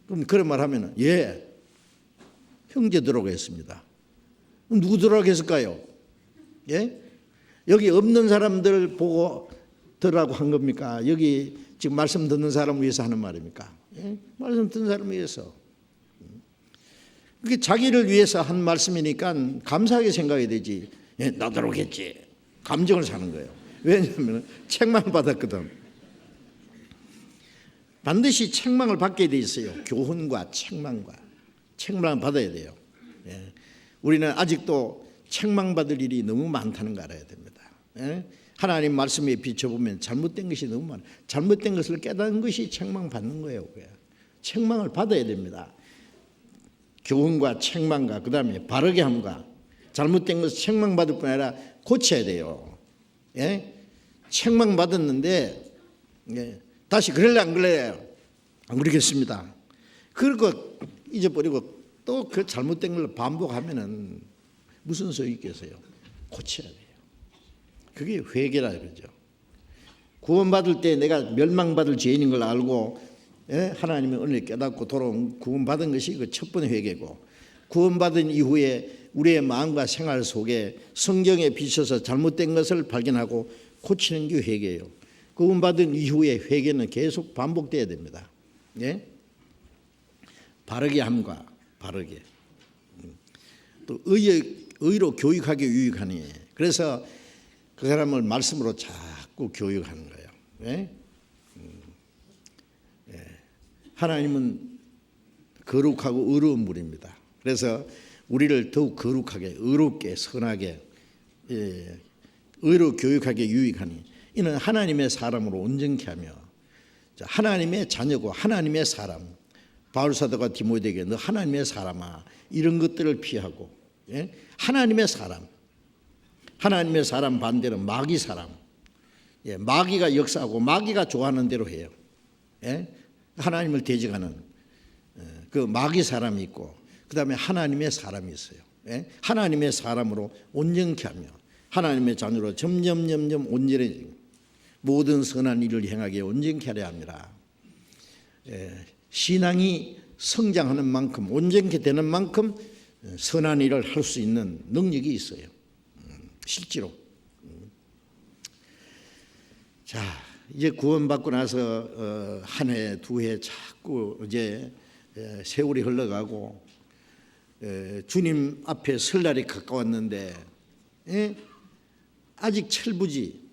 S1: 그럼 그런 말 하면은 형제들하고 했습니다. 누구들하고 했을까요? 여기 없는 사람들 보고 들으라고 한 겁니까? 여기 지금 말씀 듣는 사람을 위해서 하는 말입니까? 말씀 듣는 사람을 위해서. 그게 자기를 위해서 한 말씀이니까 감사하게 생각해야 되지. 나더러 했지. 감정을 사는 거예요. 왜냐하면 책망을 받았거든. 반드시 책망을 받게 돼 있어요. 교훈과 책망을 받아야 돼요. 우리는 아직도 책망받을 일이 너무 많다는 거 알아야 됩니다. 하나님 말씀에 비춰보면 잘못된 것이 너무 많아요. 잘못된 것을 깨닫는 것이 책망받는 거예요. 책망을 받아야 됩니다. 교훈과 책망과 그 다음에 바르게 함과 잘못된 것을 책망받을 뿐 아니라 고쳐야 돼요. 책망받았는데 다시 그럴래 안 그래요? 안 그러겠습니다. 그리고 잊어버리고 또 그 잘못된 걸 반복하면은 무슨 소용이 있겠어요? 고쳐야 돼요. 그게 회개라 그러죠. 구원받을 때 내가 멸망받을 죄인인 걸 알고 하나님의 은혜를 깨닫고 돌아온 구원받은 것이 그 첫 번째 회개고, 구원받은 이후에 우리의 마음과 생활 속에 성경에 비춰서 잘못된 것을 발견하고 고치는 게 회개예요. 구원받은 이후에 회개는 계속 반복돼야 됩니다. 바르게 함과 바르게 또 의로 교육하기 유익하니, 그래서 그 사람을 말씀으로 자꾸 교육하는 거예요. 하나님은 거룩하고 의로운 분입니다. 그래서 우리를 더욱 거룩하게, 의롭게, 선하게, 의로 교육하게 유익하니 이는 하나님의 사람으로 온전케 하며, 하나님의 자녀고 하나님의 사람, 바울 사도가 디모데에게 너 하나님의 사람아 이런 것들을 피하고, 하나님의 사람 반대로 마귀 사람, 마귀가 역사하고 마귀가 좋아하는 대로 해요. 하나님을 대적하는 그 마귀 사람이 있고, 그 다음에 하나님의 사람이 있어요. 하나님의 사람으로 온전케 하며 하나님의 자녀로 점점 온전해지고 모든 선한 일을 행하게 온전케 하려 합니다. 신앙이 성장하는 만큼, 온전케 되는 만큼 선한 일을 할 수 있는 능력이 있어요. 실제로. 자, 이제 구원받고 나서 한 해, 두 해 자꾸 이제 세월이 흘러가고 주님 앞에 설 날이 가까웠는데 아직 철부지,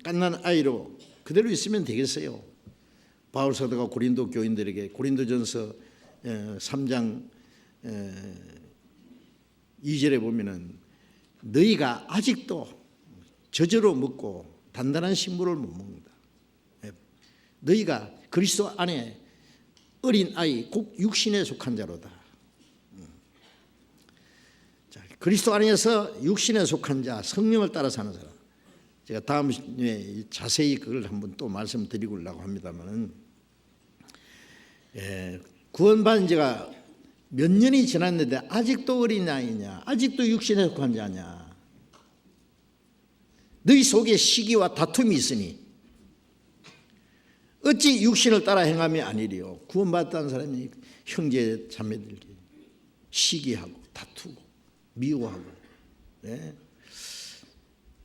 S1: 갓난 아이로 그대로 있으면 되겠어요. 바울 사도가 고린도 교인들에게 고린도전서 3장 2절에 보면은 너희가 아직도 저저로 먹고 단단한 식물을 못 먹는다. 너희가 그리스도 안에 어린 아이 곧 육신에 속한 자로다. 자, 그리스도 안에서 육신에 속한 자, 성령을 따라 사는 사람. 제가 다음에 자세히 그걸 한번 또 말씀드리려고 합니다만은, 구원받은 지가 몇 년이 지났는데 아직도 어린 아이냐, 아직도 육신에 속한 자냐. 너희 속에 시기와 다툼이 있으니 어찌 육신을 따라 행함이 아니리요. 구원받았다는 사람이 형제 자매들이 시기하고 다투고 미워하고,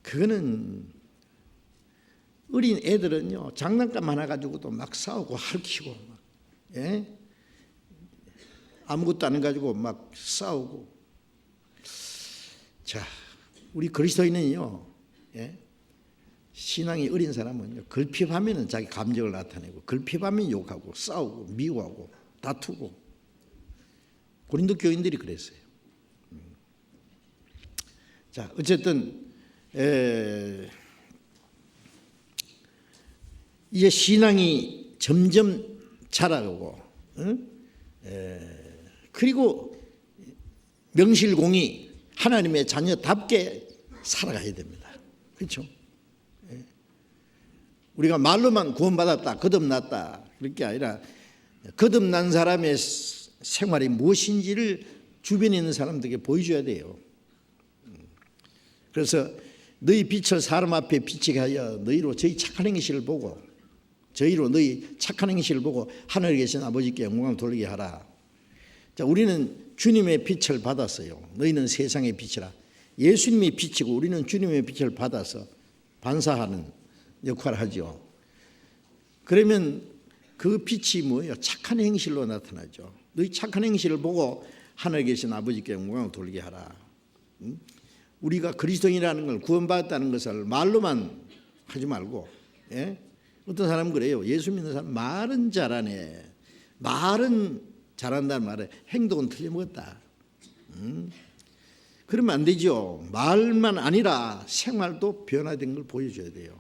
S1: 그거는 어린 애들은요 장난감 하나 가지고도 막 싸우고 핥히고 아무것도 안 가지고 막 싸우고. 자, 우리 그리스도인은요 신앙이 어린 사람은요, 걸핏하면 자기 감정을 나타내고, 걸핏하면 욕하고, 싸우고, 미워하고, 다투고. 고린도 교인들이 그랬어요. 자, 어쨌든 이제 신앙이 점점 자라고, 그리고 명실공히 하나님의 자녀답게 살아가야 됩니다. 그렇죠? 우리가 말로만 구원받았다, 거듭났다, 그럴 게 아니라 거듭난 사람의 생활이 무엇인지를 주변에 있는 사람들에게 보여줘야 돼요. 그래서 너희 빛을 사람 앞에 비치게 하여 너희로 저희 착한 행실을 보고, 저희로 너희 착한 행실을 보고 하늘에 계신 아버지께 영광을 돌리게 하라. 자, 우리는 주님의 빛을 받았어요. 너희는 세상의 빛이라. 예수님이 빛이고 우리는 주님의 빛을 받아서 반사하는 역할을 하죠. 그러면 그 빛이 뭐예요? 착한 행실로 나타나죠. 너희 착한 행실을 보고 하늘에 계신 아버지께 영광을 돌리게 하라. 우리가 그리스도인이라는 걸, 구원받았다는 것을 말로만 하지 말고, 어떤 사람은 그래요. 예수 믿는 사람 말은 잘하네, 말은 잘한다는 말에 행동은 틀려먹었다. 그러면 안 되죠. 말만 아니라 생활도 변화된 걸 보여줘야 돼요.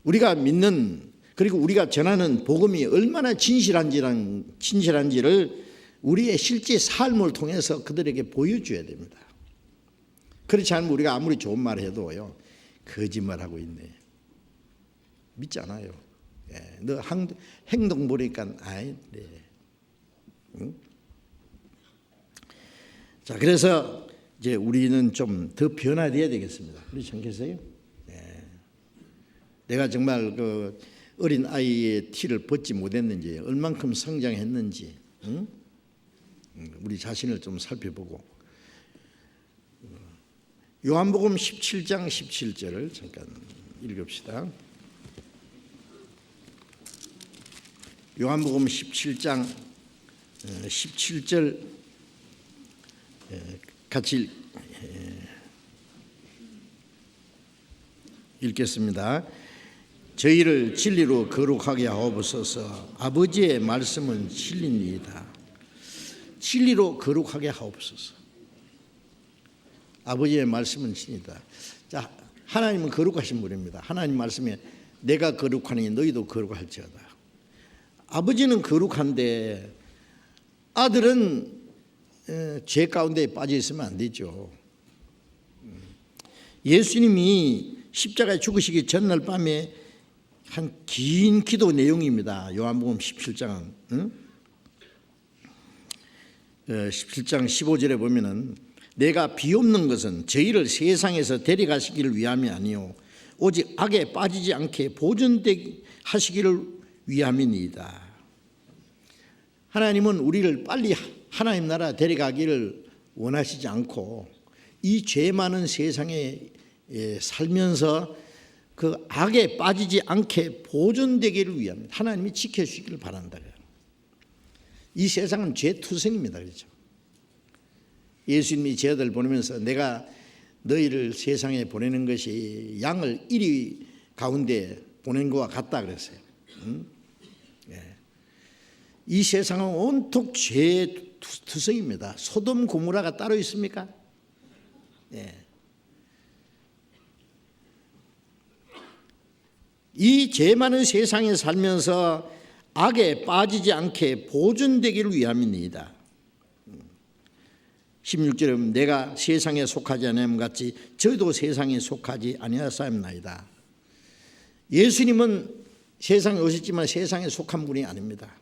S1: 우리가 믿는, 그리고 우리가 전하는 복음이 얼마나 진실한지를 우리의 실제 삶을 통해서 그들에게 보여줘야 됩니다. 그렇지 않으면 우리가 아무리 좋은 말을 해도요, 거짓말하고 있네, 믿지 않아요. 너 행동 보니까 아이, 네. 자, 그래서 이제 우리는 좀 더 변화돼야 되겠습니다. 그렇지 않겠어요? 내가 정말 그 어린 아이의 티를 벗지 못했는지, 얼만큼 성장했는지, 우리 자신을 좀 살펴보고, 요한복음 17장 17절을 잠깐 읽읍시다. 요한복음 17장 17절 같이 읽겠습니다. 저희를 진리로 거룩하게 하옵소서. 아버지의 말씀은 진리니이다. 진리로 거룩하게 하옵소서. 아버지의 말씀은 진리다. 자, 하나님은 거룩하신 분입니다. 하나님 말씀에 내가 거룩하니 너희도 거룩할지어다. 아버지는 거룩한데 아들은 죄 가운데 빠져 있으면 안 되죠. 예수님이 십자가에 죽으시기 전날 밤에 한 긴 기도 내용입니다. 요한복음 17장 17장 15절에 보면은 내가 비옵는 것은 저희를 세상에서 데려가시기를 위함이 아니요 오직 악에 빠지지 않게 보존되게 하시기를 위함이니이다. 하나님은 우리를 빨리 하나님 나라 데려가기를 원하시지 않고 이 죄 많은 세상에 살면서 그 악에 빠지지 않게 보존되기를 위함입니다. 하나님이 지켜주시기를 바란다. 이 세상은 죄투성입니다. 그렇죠? 예수님이 제자들 보내면서 내가 너희를 세상에 보내는 것이 양을 이리 가운데 보낸 것과 같다 그랬어요. 이 세상은 온통 죄투성입니다. 소돔 고모라가 따로 있습니까? 이 죄 많은 세상에 살면서 악에 빠지지 않게 보존되기를 위함이니이다. 16절에 내가 세상에 속하지 아니함 같이 저희도 세상에 속하지 아니하사옵나이다. 예수님은 세상에 오셨지만 세상에 속한 분이 아닙니다.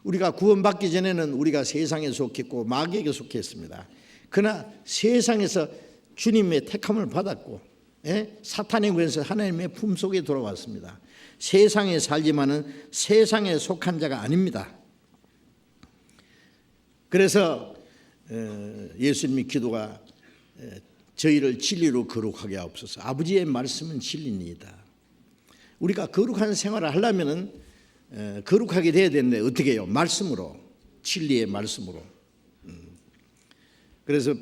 S1: 우리가 구원받기 전에는 우리가 세상에 속했고 마귀에게 속했습니다. 그러나 세상에서 주님의 택함을 받았고 사탄의 권세에서 하나님의 품속에 돌아왔습니다. 세상에 살지만은 세상에 속한 자가 아닙니다. 그래서 예수님의 기도가 저희를 진리로 거룩하게 하옵소서. 아버지의 말씀은 진리니이다. 우리가 거룩한 생활을 하려면은 거룩하게 돼야 되는데 어떻게 해요? 말씀으로, 진리의 말씀으로. 그래서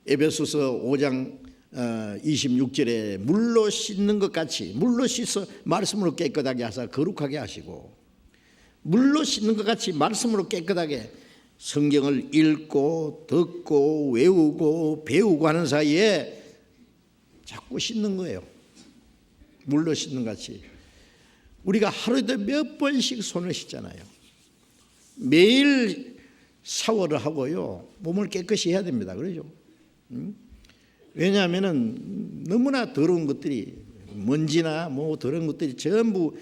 S1: 에베소서 5장 26절에 물로 씻는 것 같이 물로 씻어 말씀으로 깨끗하게 하사 거룩하게 하시고, 물로 씻는 것 같이 말씀으로 깨끗하게 성경을 읽고 듣고 외우고 배우고 하는 사이에 자꾸 씻는 거예요. 물로 씻는 것 같이. 우리가 하루에도 몇 번씩 손을 씻잖아요. 매일 샤워를 하고요, 몸을 깨끗이 해야 됩니다. 그러죠? 왜냐하면은 너무나 더러운 것들이, 먼지나 뭐 더러운 것들이 전부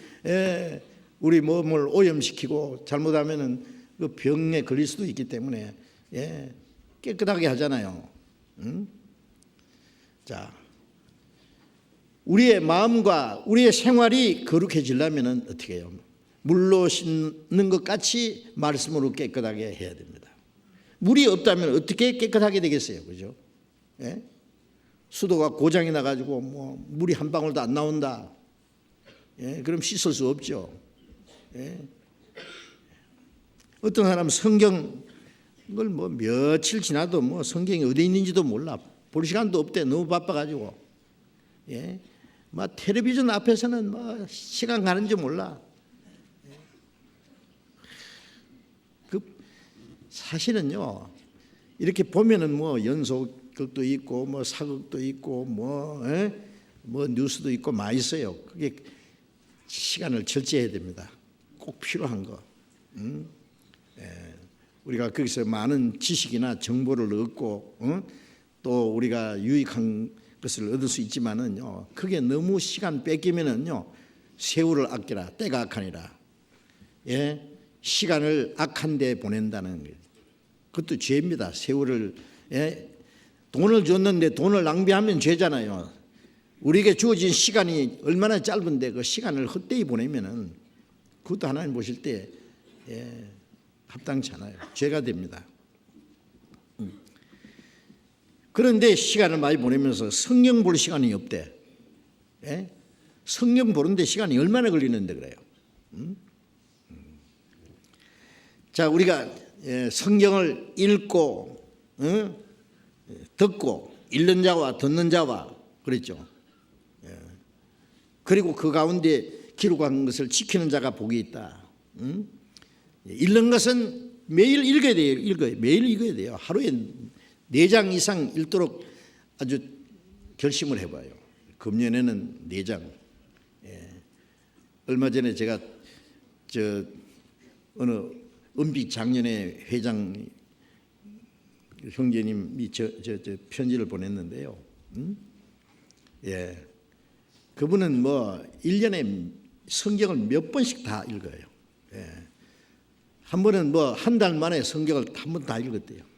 S1: 우리 몸을 오염시키고 잘못하면은 그 병에 걸릴 수도 있기 때문에 깨끗하게 하잖아요. 자, 우리의 마음과 우리의 생활이 거룩해지려면은 어떻게 해요? 물로 씻는 것 같이 말씀으로 깨끗하게 해야 됩니다. 물이 없다면 어떻게 깨끗하게 되겠어요, 그죠? 수도가 고장이 나가지고 뭐 물이 한 방울도 안 나온다. 그럼 씻을 수 없죠. 어떤 사람 성경을 뭐 며칠 지나도 뭐 성경이 어디 있는지도 몰라. 볼 시간도 없대. 너무 바빠가지고. 뭐 텔레비전 앞에서는 뭐 시간 가는지 몰라. 그 사실은요, 이렇게 보면은 뭐 연속극도 있고 뭐 사극도 있고 뭐 뉴스도 있고 많이 있어요. 그게 시간을 절제해야 됩니다. 꼭 필요한 거. 우리가 거기서 많은 지식이나 정보를 얻고 또 우리가 유익한 것을 얻을 수 있지만은요, 그게 너무 시간 뺏기면은요, 세월을 아끼라 때가 악하니라. 시간을 악한 데 보낸다는 거예요. 그것도 죄입니다. 세월을 돈을 줬는데 돈을 낭비하면 죄잖아요. 우리에게 주어진 시간이 얼마나 짧은데 그 시간을 헛되이 보내면은 그것도 하나님 보실 때 합당치 않아요. 죄가 됩니다. 그런데 시간을 많이 보내면서 성경 볼 시간이 없대. 성경 보는데 시간이 얼마나 걸리는데 그래요. 자, 우리가 성경을 읽고 듣고, 읽는 자와 듣는 자와 그랬죠. 그리고 그 가운데 기록한 것을 지키는 자가 복이 있다. 읽는 것은 매일 읽어야 돼요. 매일 읽어야 돼요. 하루에 4장 이상 읽도록 아주 결심을 해봐요. 금년에는 4장. 얼마 전에 제가 어느 은비 장년회 회장 형제님이 저 편지를 보냈는데요. 그분은 뭐 1년에 성경을 몇 번씩 다 읽어요. 한 번은 뭐 한 달 만에 성경을 한 번 다 읽었대요.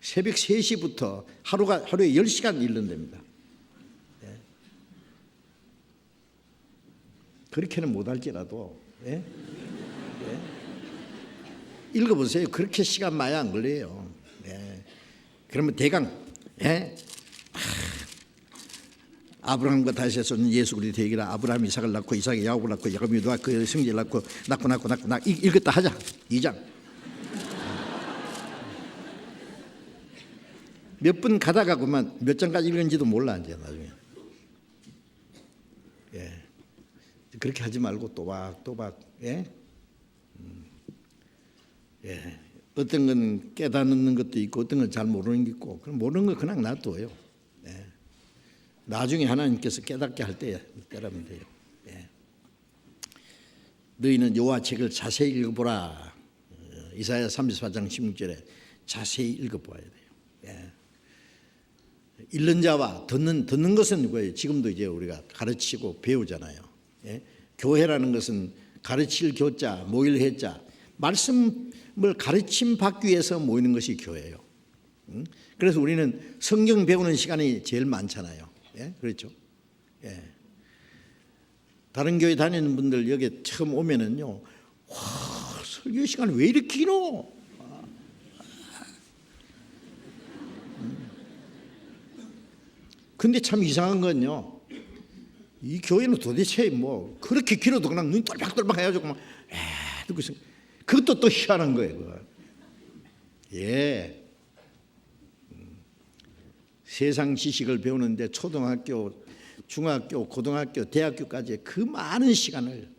S1: 새벽 3시부터 하루에 10시간 읽는답니다. 그렇게는 못할지라도 읽어보세요. 그렇게 시간 많이 안 걸려요. 그러면 대강 아브라함과 다윗에서는 예수 그리스도 얘기라. 아브라함이 이삭을 낳고 이삭이 야곱을 낳고 야곱이 유다와 그의 형제를 낳고 읽었다 하자. 2장. 몇 분 가다가 그만 몇 장까지 읽은지도 몰라 이제 나중에. 그렇게 하지 말고 또박. 어떤 건 깨닫는 것도 있고 어떤 건 잘 모르는 게 있고, 그럼 모르는 거 그냥 놔둬요. 나중에 하나님께서 깨닫게 할 때 깨닫면 돼요. 너희는 여호와 책을 자세히 읽어보라. 이사야 34장 16절에 자세히 읽어보아야 돼요. 읽는 자와 듣는 것은 누구예요? 지금도 이제 우리가 가르치고 배우잖아요. 교회라는 것은 가르칠 교자, 모일 해자, 말씀을 가르침 받기 위해서 모이는 것이 교회예요. 그래서 우리는 성경 배우는 시간이 제일 많잖아요. 그렇죠? 다른 교회 다니는 분들 여기 처음 오면은요, 와, 설교 시간 왜 이렇게 길어? 근데 참 이상한 건요, 이 교회는 도대체 뭐 그렇게 길어도 그냥 눈 똘박똘박 해가지고 막 듣고 있어요. 그것도 또 희한한 거예요. 그거. 세상 지식을 배우는데 초등학교, 중학교, 고등학교, 대학교까지 그 많은 시간을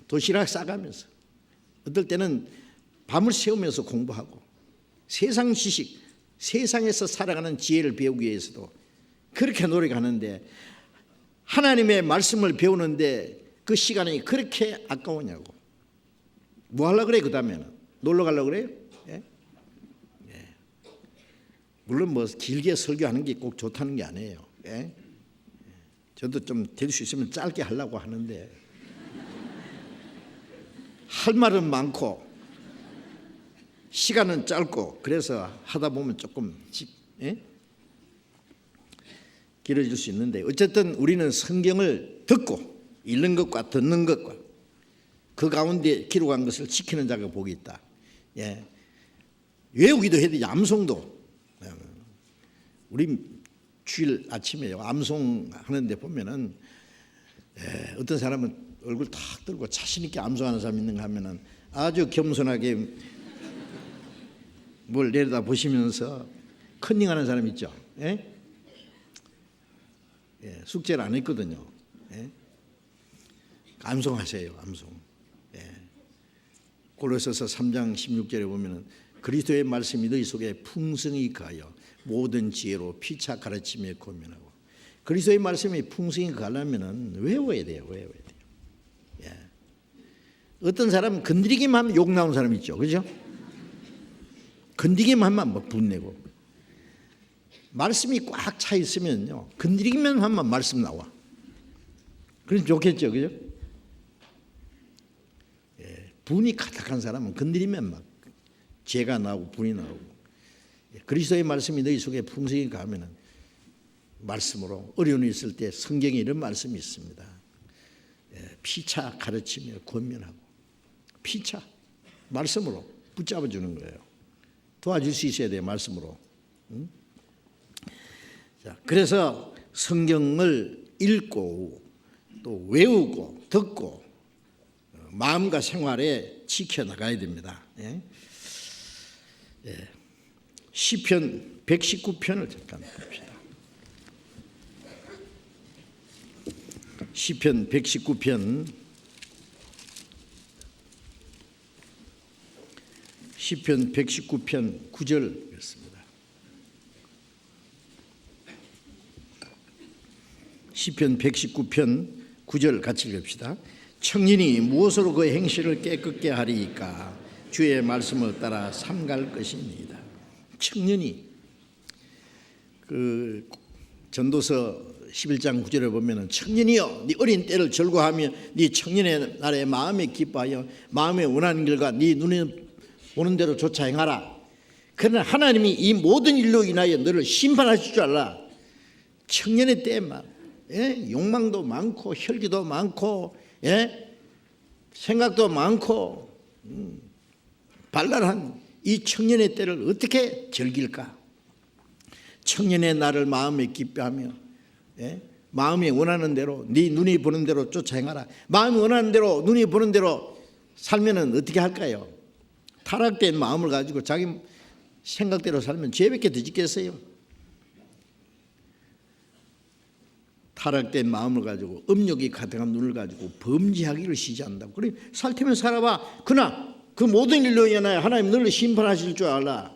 S1: 도시락 싸가면서 어떨 때는 밤을 새우면서 공부하고 세상 지식, 세상에서 살아가는 지혜를 배우기 위해서도 그렇게 노력하는데 하나님의 말씀을 배우는데 그 시간이 그렇게 아까우냐고. 뭐 하려고 그래? 그 다음에는 놀러 가려고 그래요? 물론 뭐 길게 설교하는 게 꼭 좋다는 게 아니에요. 저도 좀 될 수 있으면 짧게 하려고 하는데 할 말은 많고 시간은 짧고 그래서 하다 보면 조금 길어질 수 있는데 어쨌든 우리는 성경을 듣고 읽는 것과 듣는 것과 그 가운데 기록한 것을 지키는 자가 복이 있다. 외우기도 해야 되지. 암송도 우리 주일 아침에 암송하는데 보면은 어떤 사람은 얼굴 탁 들고 자신 있게 암송하는 사람 있는가 하면은 아주 겸손하게 뭘 내려다 보시면서 컨닝하는 사람 있죠. 숙제를 안 했거든요. 암송하세요. 암송. 골로새서 3장 16절에 보면은 그리스도의 말씀이 너희 속에 풍성히 가하여 모든 지혜로 피차 가르치며 고민하고. 그리스도의 말씀이 풍성히 가려면은 외워야 돼요. 어떤 사람은 건드리기만 하면 욕 나오는 사람 있죠. 그죠? 건드리기만 하면 막 분내고. 말씀이 꽉 차 있으면요, 건드리기만 하면 말씀 나와. 그럼 좋겠죠. 그죠? 분이 가득한 사람은 건드리면 막 죄가 나오고 분이 나오고. 그리스도의 말씀이 너희 속에 풍성히 가면은 말씀으로 어려움이 있을 때 성경에 이런 말씀이 있습니다. 피차 가르치며 권면하고. 피차 말씀으로 붙잡아 주는 거예요. 도와줄 수 있어야 돼요. 말씀으로. 자, 그래서 성경을 읽고 또 외우고 듣고 마음과 생활에 지켜나가야 됩니다. 시편 119편을 잠깐 봅시다. 시편 119편 9절 읽습니다. 시편 119편 9절 같이 읽읍시다. 청년이 무엇으로 그 행실을 깨끗게 하리이까? 주의 말씀을 따라 삼갈 것입니다. 청년이 그 전도서 11장 9절에 보면은 청년이여 네 어린 때를 절거하며 네 청년의 날에 마음에 기뻐하여 마음에 원하는 길과 네 눈에 보는 대로 쫓아 행하라. 그러나 하나님이 이 모든 일로 인하여 너를 심판하실 줄 알라. 청년의 때에 막 욕망도 많고 혈기도 많고 생각도 많고 발랄한 이 청년의 때를 어떻게 즐길까? 청년의 날을 마음에 기뻐하며 마음이 원하는 대로 네 눈이 보는 대로 쫓아 행하라. 마음이 원하는 대로 눈이 보는 대로 살면은 어떻게 할까요? 타락된 마음을 가지고 자기 생각대로 살면 죄밖에 더 짓겠어요. 타락된 마음을 가지고 음욕이 가득한 눈을 가지고 범죄하기를 시작한다고. 그래 살 테면 살아봐. 그러나 그 모든 일로 인하여 하나님 너를 심판하실 줄 알라.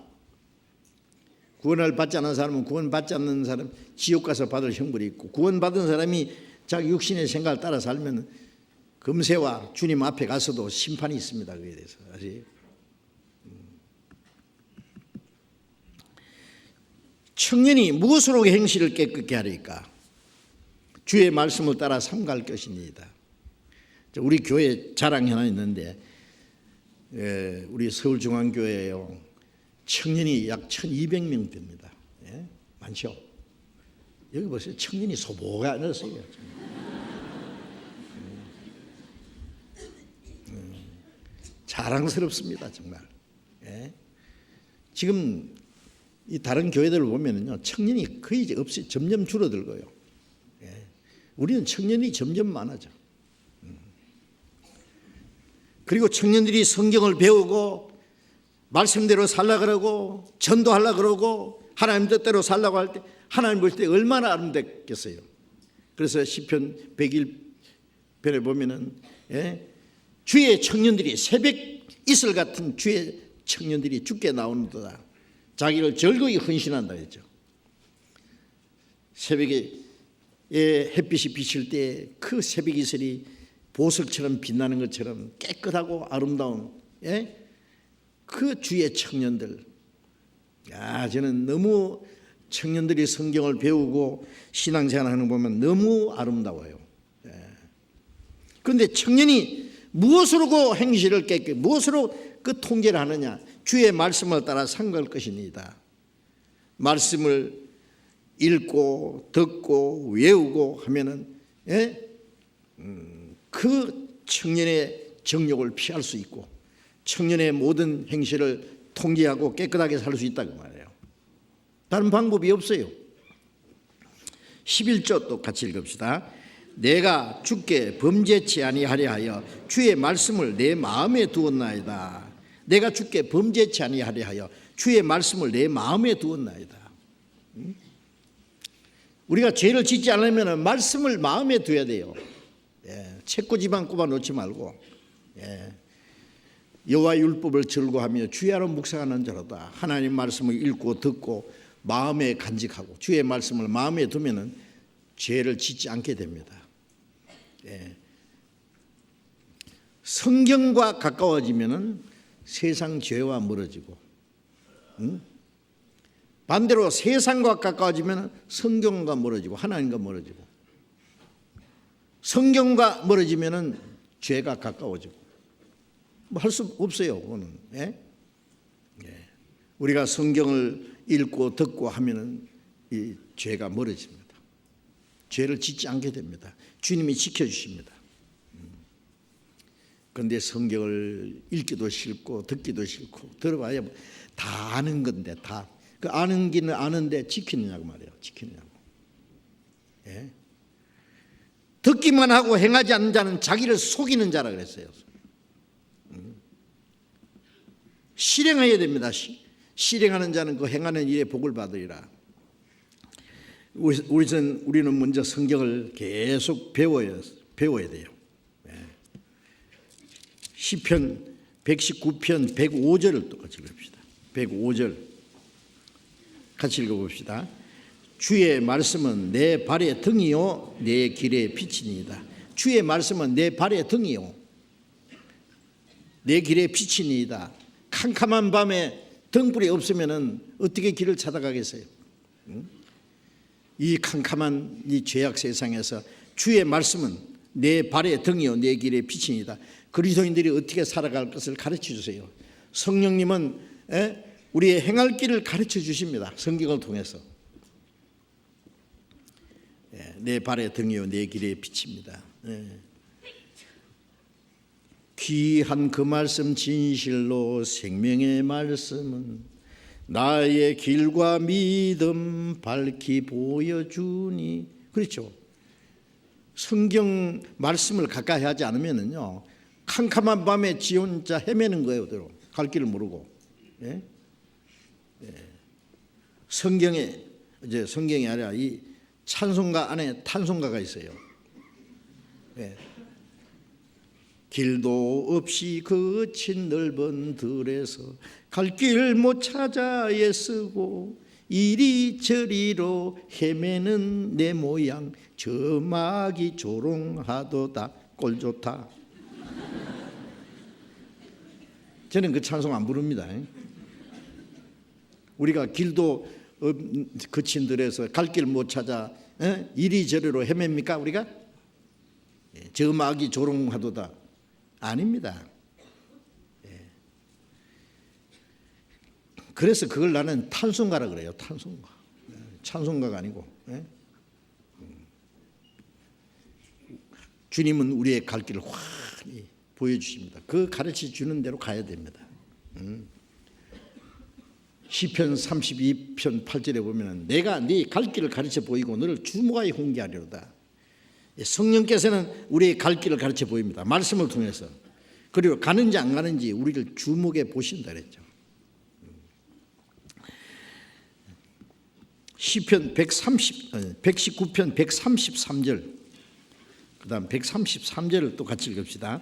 S1: 구원을 받지 않은 사람은 구원받지 않는 사람 지옥 가서 받을 형벌이 있고, 구원받은 사람이 자기 육신의 생각을 따라 살면 금세와 주님 앞에 가서도 심판이 있습니다. 그에 대해서 아세요? 청년이 무엇으로 행실을 깨끗게 하리까? 주의 말씀을 따라 삼갈 것입니다. 우리 교회 자랑이 하나 있는데 우리 서울중앙교회에요, 청년이 약 1200명 됩니다. 많죠? 여기 보세요. 청년이 소보가 안 넣었어요. 자랑스럽습니다. 정말. 지금 이 다른 교회들을 보면은요, 청년이 거의 없이 점점 줄어들고요. 우리는 청년이 점점 많아져. 그리고 청년들이 성경을 배우고 말씀대로 살라 그러고 전도하려 그러고 하나님 뜻대로 살라고 할 때 하나님 볼 때 얼마나 아름답겠어요. 그래서 시편 101편에 보면은 주의 청년들이 새벽 이슬 같은 주의 청년들이 주께 나오는도다. 자기를 즐거이 헌신한다 했죠. 새벽에 햇빛이 비칠 때 그 새벽 이슬이 보석처럼 빛나는 것처럼 깨끗하고 아름다운 그 주의 청년들. 저는 너무 청년들이 성경을 배우고 신앙생활하는 거 보면 너무 아름다워요. 그런데 청년이 무엇으로 그 행실을 무엇으로 그 통제를 하느냐? 주의 말씀을 따라 상갈 것입니다. 말씀을 읽고 듣고 외우고 하면은 그 청년의 정욕을 피할 수 있고 청년의 모든 행실을 통제하고 깨끗하게 살 수 있다고 말해요. 다른 방법이 없어요. 11조 또 같이 읽읍시다. 내가 주께 범죄치 아니하려 하여 주의 말씀을 내 마음에 두었나이다. 내가 주께 범죄치 아니하려 하여 주의 말씀을 내 마음에 두었나이다. 우리가 죄를 짓지 않으면 말씀을 마음에 두어야 돼요. 책꽂이만 꼽아 놓지 말고 여호와 율법을 즐거워하며 주야로 묵상하는 자로다. 하나님 말씀을 읽고 듣고 마음에 간직하고 주의 말씀을 마음에 두면은 죄를 짓지 않게 됩니다. 성경과 가까워지면은 세상 죄와 멀어지고, 반대로 세상과 가까워지면 성경과 멀어지고 하나님과 멀어지고, 성경과 멀어지면은 죄가 가까워지고, 뭐 할 수 없어요. 그거는. 우리가 성경을 읽고 듣고 하면은 이 죄가 멀어집니다. 죄를 짓지 않게 됩니다. 주님이 지켜주십니다. 그런데 성경을 읽기도 싫고 듣기도 싫고 들어봐야 다 아는 건데 다 그 아는 기는 아는데 지키느냐고 말이에요. 지키느냐고. 듣기만 하고 행하지 않는 자는 자기를 속이는 자라 그랬어요. 실행해야 됩니다. 실행하는 자는 그 행하는 일에 복을 받으리라. 우리는 먼저 성경을 계속 배워야 돼요. 시편 119편 105절을 똑같이 읽읍시다. 105절 같이 읽어봅시다. 주의 말씀은 내 발의 등이요 내 길의 빛이니이다. 주의 말씀은 내 발의 등이요 내 길의 빛이니이다. 캄캄한 밤에 등불이 없으면 어떻게 길을 찾아가겠어요? 이 캄캄한 이 죄악 세상에서 주의 말씀은 내 발의 등이요 내 길의 빛이니이다. 그리스도인들이 어떻게 살아갈 것을 가르쳐 주세요. 성령님은 우리의 행할 길을 가르쳐 주십니다. 성경을 통해서. 내 발의 등이요 내 길의 빛입니다. 귀한 그 말씀 진실로 생명의 말씀은 나의 길과 믿음 밝히 보여주니. 그렇죠. 성경 말씀을 가까이 하지 않으면요 캄캄한 밤에 지 혼자 헤매는 거예요. 갈 길을 모르고. 성경에 이제 성경이 아니라 이 찬송가 안에 탄송가가 있어요. 길도 없이 거친 넓은 들에서 갈 길 못 찾아 애쓰고 이리저리로 헤매는 내 모양 저막이 조롱하도다. 꼴 좋다. 저는 그 찬송 안 부릅니다. 우리가 길도 거친 들에서 갈 길 못 찾아 이리저리로 헤맵니까 우리가? 저막이 조롱하도다. 아닙니다. 그래서 그걸 나는 탄송가라 그래요. 탄송가. 찬송가가 아니고. 주님은 우리의 갈 길을 환히 보여주십니다. 그 가르쳐 주는 대로 가야 됩니다. 시편 32편 8절에 보면 내가 네 갈 길을 가르쳐 보이고 너를 주목하여 홍계하리로다. 성령께서는 우리의 갈 길을 가르쳐 보입니다. 말씀을 통해서. 그리고 가는지 안 가는지 우리를 주목해 보신다 그랬죠. 시편 119편 133절, 그 다음 133절을 또 같이 읽읍시다.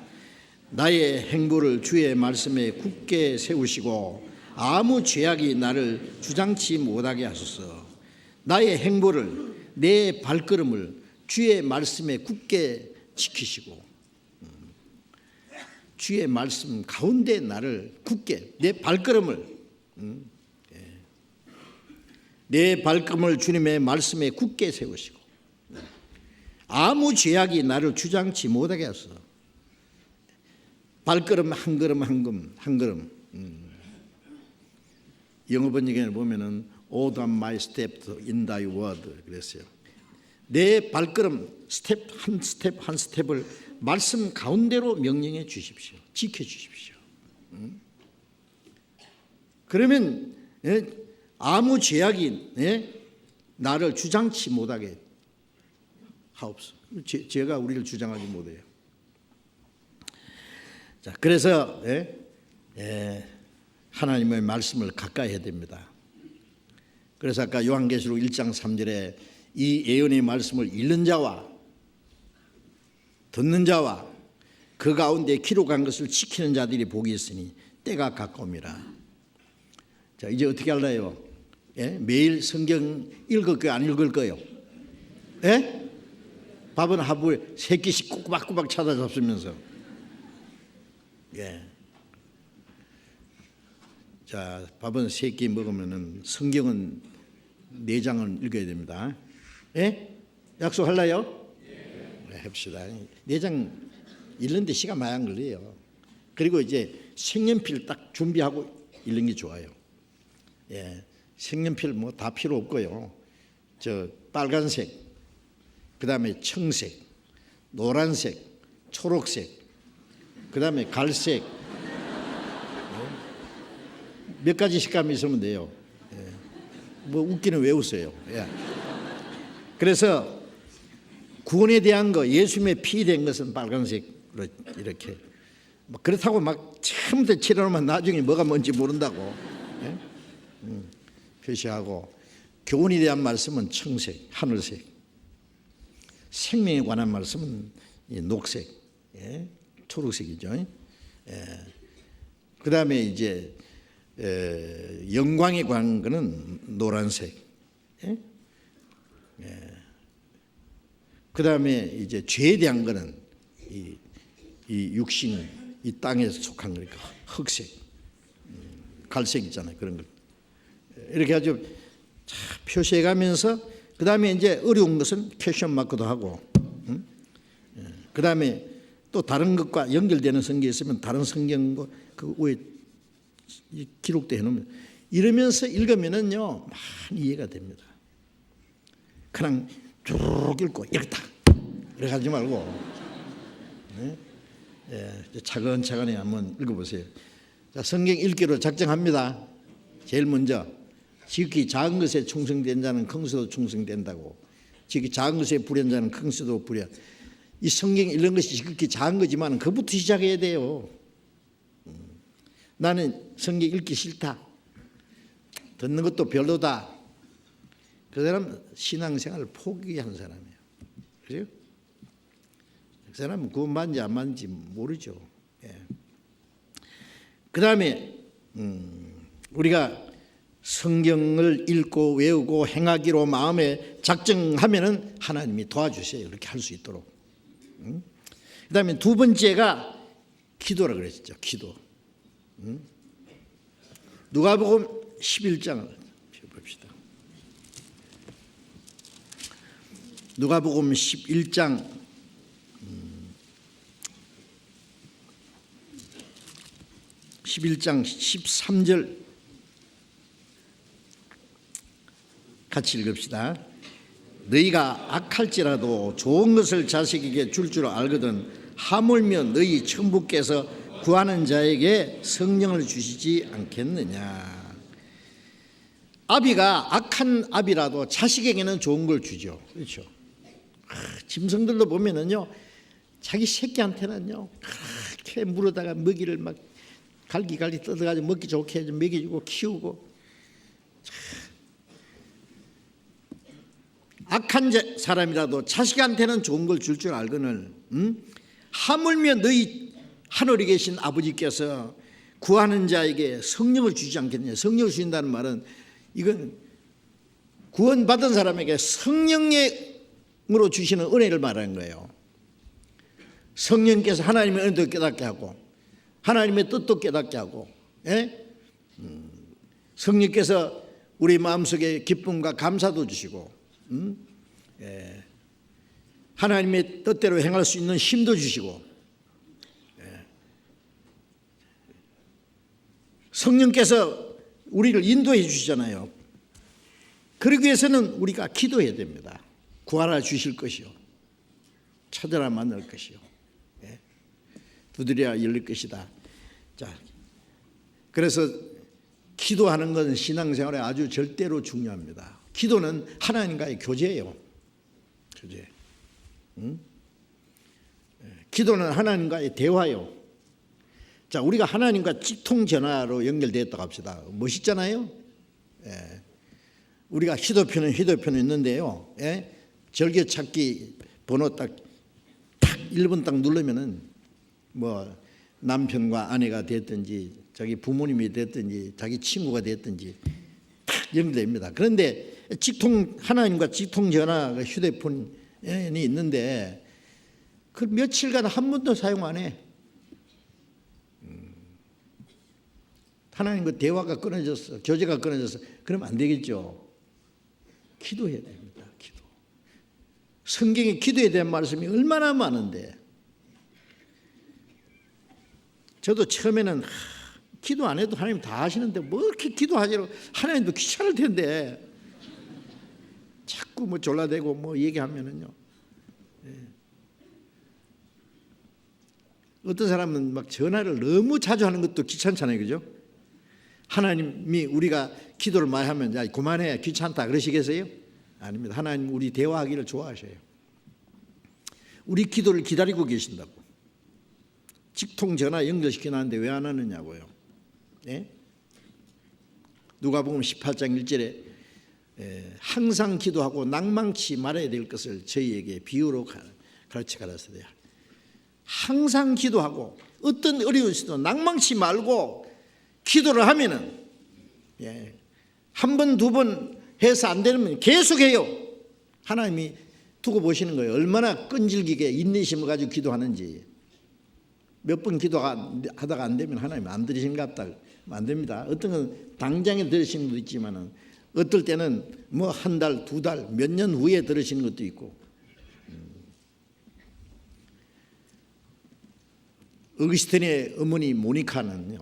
S1: 나의 행보를 주의 말씀에 굳게 세우시고 아무 죄악이 나를 주장치 못하게 하소서. 나의 행보를, 내 발걸음을 주의 말씀에 굳게 지키시고, 주의 말씀 가운데 나를 굳게, 내 발걸음을 주님의 말씀에 굳게 세우시고 아무 죄악이 나를 주장치 못하게 하소서. 발걸음 한 걸음 한 걸음. 영어 번역에 보면은 order my steps in thy word 그랬어요. 내 발걸음 스텝 한 스텝을 말씀 가운데로 명령해 주십시오. 지켜 주십시오. 그러면 아무 죄악이 나를 주장치 못하게 하옵소서. 죄가 우리를 주장하지 못해요. 자, 그래서 하나님의 말씀을 가까이 해야 됩니다. 그래서 아까 요한계시록 1장 3절에 이 예언의 말씀을 읽는 자와 듣는 자와 그 가운데 기록한 것을 지키는 자들이 복이 있으니 때가 가까움이라. 자, 이제 어떻게 할래요? 매일 성경 읽을 거요, 안 읽을 거요? 밥은 하루에 3끼씩 꼬박꼬박 찾아잡수면서. 자, 밥은 3끼 먹으면은 성경은 4장을 읽어야 됩니다. 약속할래요? 합시다. 4장 읽는데 시간 많이 안 걸려요. 그리고 이제 색연필 딱 준비하고 읽는 게 좋아요. 색연필 뭐 다 필요 없고요. 저 빨간색, 그 다음에 청색, 노란색, 초록색, 그 다음에 갈색, 몇 가지 색감이 있으면 돼요. 뭐 웃기는 왜 웃어요? 그래서 구원에 대한 거, 예수님의 피 된 것은 빨간색으로 이렇게. 그렇다고 막 처음부터 칠해놓으면 나중에 뭐가 뭔지 모른다고. 표시하고, 교훈에 대한 말씀은 청색, 하늘색, 생명에 관한 말씀은 녹색, 초록색이죠. 그 다음에 이제 영광에 관한 거는 노란색. 그 다음에 이제 죄에 대한 거는 이 육신, 이 땅에 속한 거니까 흑색, 갈색 있잖아요. 그런 걸 이렇게 아주 표시해 가면서, 그 다음에 이제 어려운 것은 퀘션 마크도 하고, 그 다음에 또 다른 것과 연결되는 성경이 있으면 다른 성경과 그 위에 기록되어 놓으면, 이러면서 읽으면은요 많이 이해가 됩니다. 그냥 쭉 읽고 읽다 이렇게 하지 말고 차근차근히 한번 읽어보세요. 자, 성경 읽기로 작정합니다. 제일 먼저 지극히 작은 것에 충성된 자는 큰 것에도 충성된다고. 지극히 작은 것에 불의한 자는 큰 것에도 불의한. 이 성경 읽는 것이 지극히 작은 거지만 그것부터 시작해야 돼요. 나는 성경 읽기 싫다, 듣는 것도 별로다, 그 사람은 신앙생활을 포기한 사람이에요. 그죠? 그 사람은 구원받는지 안 받는지 모르죠. 그 다음에 우리가 성경을 읽고 외우고 행하기로 마음에 작정하면은 하나님이 도와주세요. 그렇게 할 수 있도록. 그 다음에 두 번째가 기도라 그랬죠. 기도. 누가복음 11장을 봅시다. 누가복음 11장 13절 같이 읽읍시다. 너희가 악할지라도 좋은 것을 자식에게 줄 줄 알거든 하물며 너희 천부께서 구하는 자에게 성령을 주시지 않겠느냐. 아비가 악한 아비라도 자식에게는 좋은 걸 주죠. 그렇죠. 짐승들도 보면은요, 자기 새끼한테는요 그렇게 물어다가 먹이를 막 갈기갈기 뜯어가지고 먹기 좋게 해서 먹여주고 키우고. 악한 사람이라도 자식한테는 좋은 걸 줄 알거늘 하물며 너희 하늘에 계신 아버지께서 구하는 자에게 성령을 주지 않겠느냐. 성령을 주신다는 말은 이건 구원받은 사람에게 성령으로 주시는 은혜를 말하는 거예요. 성령께서 하나님의 은혜도 깨닫게 하고 하나님의 뜻도 깨닫게 하고, 성령께서 우리 마음속에 기쁨과 감사도 주시고, 하나님의 뜻대로 행할 수 있는 힘도 주시고, 성령께서 우리를 인도해 주시잖아요. 그러기 위해서는 우리가 기도해야 됩니다. 구하라 주실 것이요, 찾아라 만날 것이요, 두드려야 열릴 것이다. 자, 그래서 기도하는 것은 신앙생활에 아주 절대로 중요합니다. 기도는 하나님과의 교제예요. 교제. 기도는 하나님과의 대화요. 자, 우리가 하나님과 직통전화로 연결되었다고 합시다. 멋있잖아요. 우리가 휴대폰이 있는데요. 절개찾기 번호 딱 1번 딱 누르면은 뭐 남편과 아내가 됐든지 자기 부모님이 됐든지 자기 친구가 됐든지 딱 연결됩니다. 그런데 하나님과 직통전화 휴대폰이 있는데 그 며칠간 한 번도 사용 안 해. 하나님과 대화가 끊어졌어, 교제가 끊어졌어. 그러면 안 되겠죠. 기도해야 됩니다. 기도. 성경에 기도에 대한 말씀이 얼마나 많은데, 저도 처음에는 기도 안 해도 하나님 다 하시는데 뭐 이렇게 기도하지로, 하나님도 귀찮을 텐데 자꾸 뭐 졸라대고 뭐 얘기하면은요. 어떤 사람은 막 전화를 너무 자주 하는 것도 귀찮잖아요, 그죠? 하나님이 우리가 기도를 많이 하면 야 그만해 귀찮다 그러시겠어요? 아닙니다. 하나님 우리 대화하기를 좋아하셔요. 우리 기도를 기다리고 계신다고. 직통 전화 연결시켜놨는데 왜 안 하느냐고요. 누가복음 18장 1절에 항상 기도하고 낭망치 말아야 될 것을 저희에게 비유로 가르쳐 가라사대. 항상 기도하고 어떤 어려운 시도 낭망치 말고 기도를 하면은 한 번, 두 번 해서 안 되면 계속해요. 하나님이 두고 보시는 거예요. 얼마나 끈질기게 인내심을 가지고 기도하는지. 몇 번 기도하다가 안 되면 하나님 안 들으신 것 같다. 안 됩니다. 어떤 건 당장에 들으시는 것도 있지만은 어떨 때는 뭐 한 달, 두 달, 몇 년 후에 들으시는 것도 있고. 어거스틴의 어머니 모니카는요,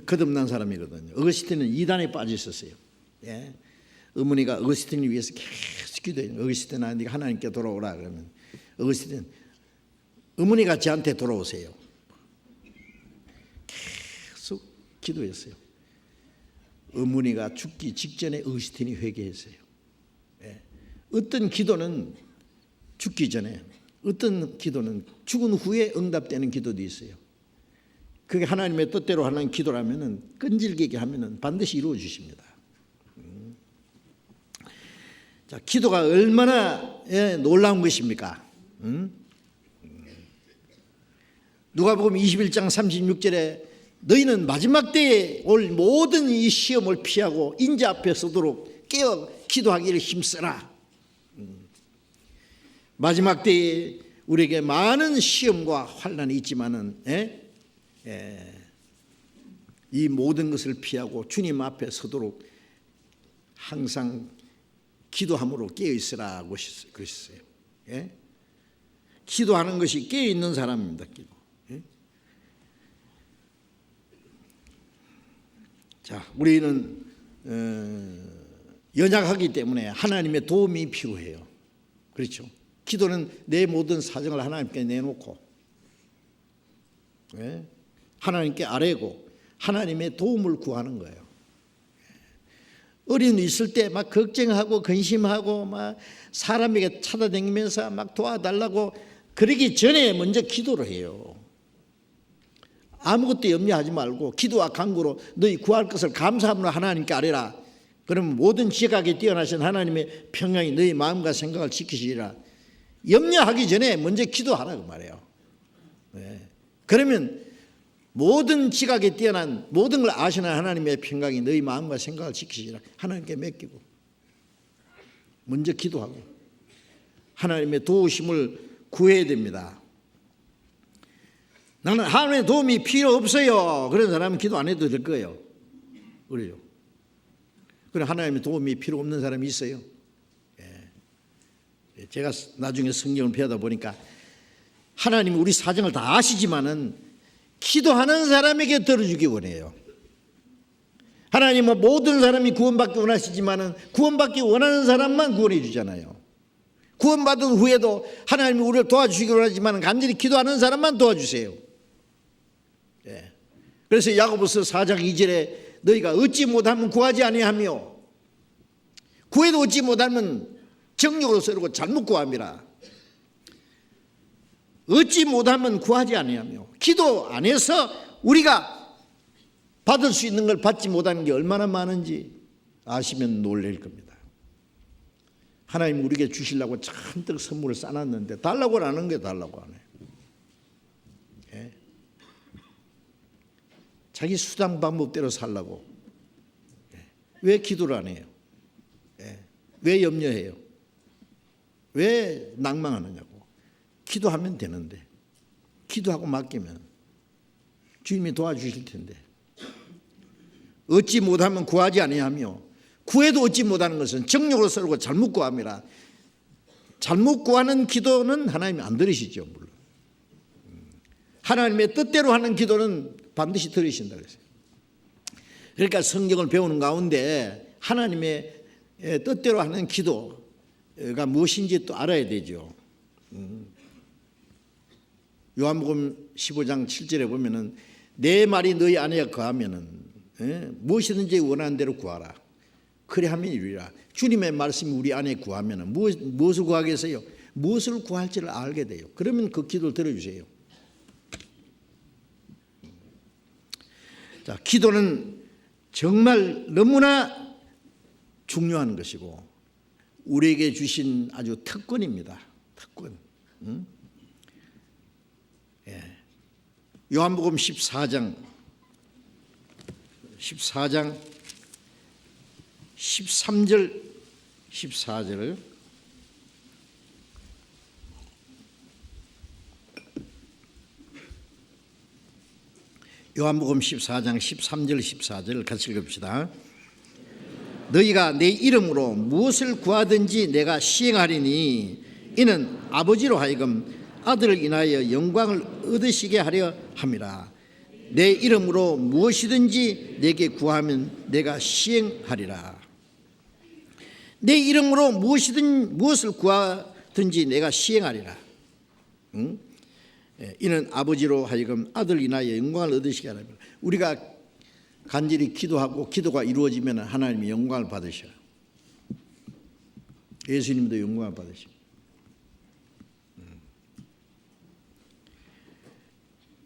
S1: 거듭난 사람이거든요. 어거스틴은 이단에 빠져 있었어요. 어머니가 어거스틴을 위해서 계속 기도해요. 어거스틴아, 네가 하나님께 돌아오라 그러면 어거스틴, 어머니가 저한테 돌아오세요. 계속 기도했어요. 어머니가 죽기 직전에 어거스틴이 회개했어요. 어떤 기도는 죽기 전에, 어떤 기도는 죽은 후에 응답되는 기도도 있어요. 그게 하나님의 뜻대로 하는 기도라면은 끈질기게 하면은 반드시 이루어 주십니다. 자, 기도가 얼마나 놀라운 것입니까? 누가복음 21장 36절에 너희는 마지막 때에 올 모든 이 시험을 피하고 인자 앞에 서도록 깨어 기도하기를 힘쓰라. 마지막 때에 우리에게 많은 시험과 환난이 있지만은 이 모든 것을 피하고 주님 앞에 서도록 항상 기도함으로 깨어 있으라고 그러셨어요. 기도하는 것이 깨어 있는 사람입니다. 기도. 자, 우리는 연약하기 때문에 하나님의 도움이 필요해요. 그렇죠? 기도는 내 모든 사정을 하나님께 내놓고 하나님께 아뢰고 하나님의 도움을 구하는 거예요. 어려움이 있을 때 막 걱정하고 근심하고 막 사람에게 찾아다니면서 막 도와달라고 그러기 전에 먼저 기도를 해요. 아무것도 염려하지 말고 기도와 간구로 너희 구할 것을 감사함으로 하나님께 아뢰라. 그러면 모든 지각에 뛰어나신 하나님의 평강이 너희 마음과 생각을 지키시리라. 염려하기 전에 먼저 기도하라고 말해요. 네. 그러면 모든 지각에 뛰어난 모든 걸 아시는 하나님의 평강이 너희 마음과 생각을 지키시리라. 하나님께 맡기고 먼저 기도하고 하나님의 도우심을 구해야 됩니다. 나는 하나님의 도움이 필요 없어요. 그런 사람은 기도 안 해도 될 거예요. 그래요. 그럼 하나님의 도움이 필요 없는 사람이 있어요. 예. 제가 나중에 성경을 배우다 보니까 하나님이 우리 사정을 다 아시지만은 기도하는 사람에게 들어주기 원해요. 하나님은 모든 사람이 구원받기 원하시지만은 구원받기 원하는 사람만 구원해 주잖아요. 구원받은 후에도 하나님이 우리를 도와주시기 원하지만 간절히 기도하는 사람만 도와주세요. 예. 그래서 야고보서 4장 2절에 너희가 얻지 못하면 구하지 아니하며 구해도 얻지 못하면 정욕으로 서르고 잘못 구함이라. 얻지 못하면 구하지 아니하며 기도 안 해서 우리가 받을 수 있는 걸 받지 못하는 게 얼마나 많은지 아시면 놀랄 겁니다. 하나님 우리에게 주시려고 잔뜩 선물을 쌓아놨는데 달라고 안 하는 게 달라고 안 해요. 예. 자기 수단 방법대로 살라고. 예. 왜 기도를 안 해요? 예. 왜 염려해요? 왜 낭망하느냐고. 기도하면 되는데 기도하고 맡기면 주님이 도와주실 텐데 얻지 못하면 구하지 아니하며 구해도 얻지 못하는 것은 정욕으로 썰고 잘못 구함이라. 잘못 구하는 기도는 하나님이 안 들으시죠. 물론 하나님의 뜻대로 하는 기도는 반드시 들으신다 그랬어요. 그러니까 성경을 배우는 가운데 하나님의 뜻대로 하는 기도가 무엇인지 또 알아야 되죠. 요한복음 15장 7절에 보면은 내 말이 너희 안에 거하면은 무엇이든지 원하는 대로 구하라. 그래 하면 이루리라. 주님의 말씀이 우리 안에 구하면은 무엇을 구하겠어요? 무엇을 구할지를 알게 돼요. 그러면 그 기도를 들어주세요. 자, 기도는 정말 너무나 중요한 것이고 우리에게 주신 아주 특권입니다. 특권. 예. 요한복음 14장 13절 14절을 요한복음 14장 13절 14절 같이 읽읍시다. 너희가 내 이름으로 무엇을 구하든지 내가 시행하리니 이는 아버지로 하여금 아들을 인하여 영광을 얻으시게 하려 함이라. 내 이름으로 무엇이든지 내게 구하면 내가 시행하리라. 내 이름으로 무엇을 구하든지 내가 시행하리라. 응? 이는 아버지로 하여금 아들 인하여 영광을 얻으시게 하라. 우리가 간절히 기도하고 기도가 이루어지면 하나님이 영광을 받으셔. 예수님도 영광을 받으셔.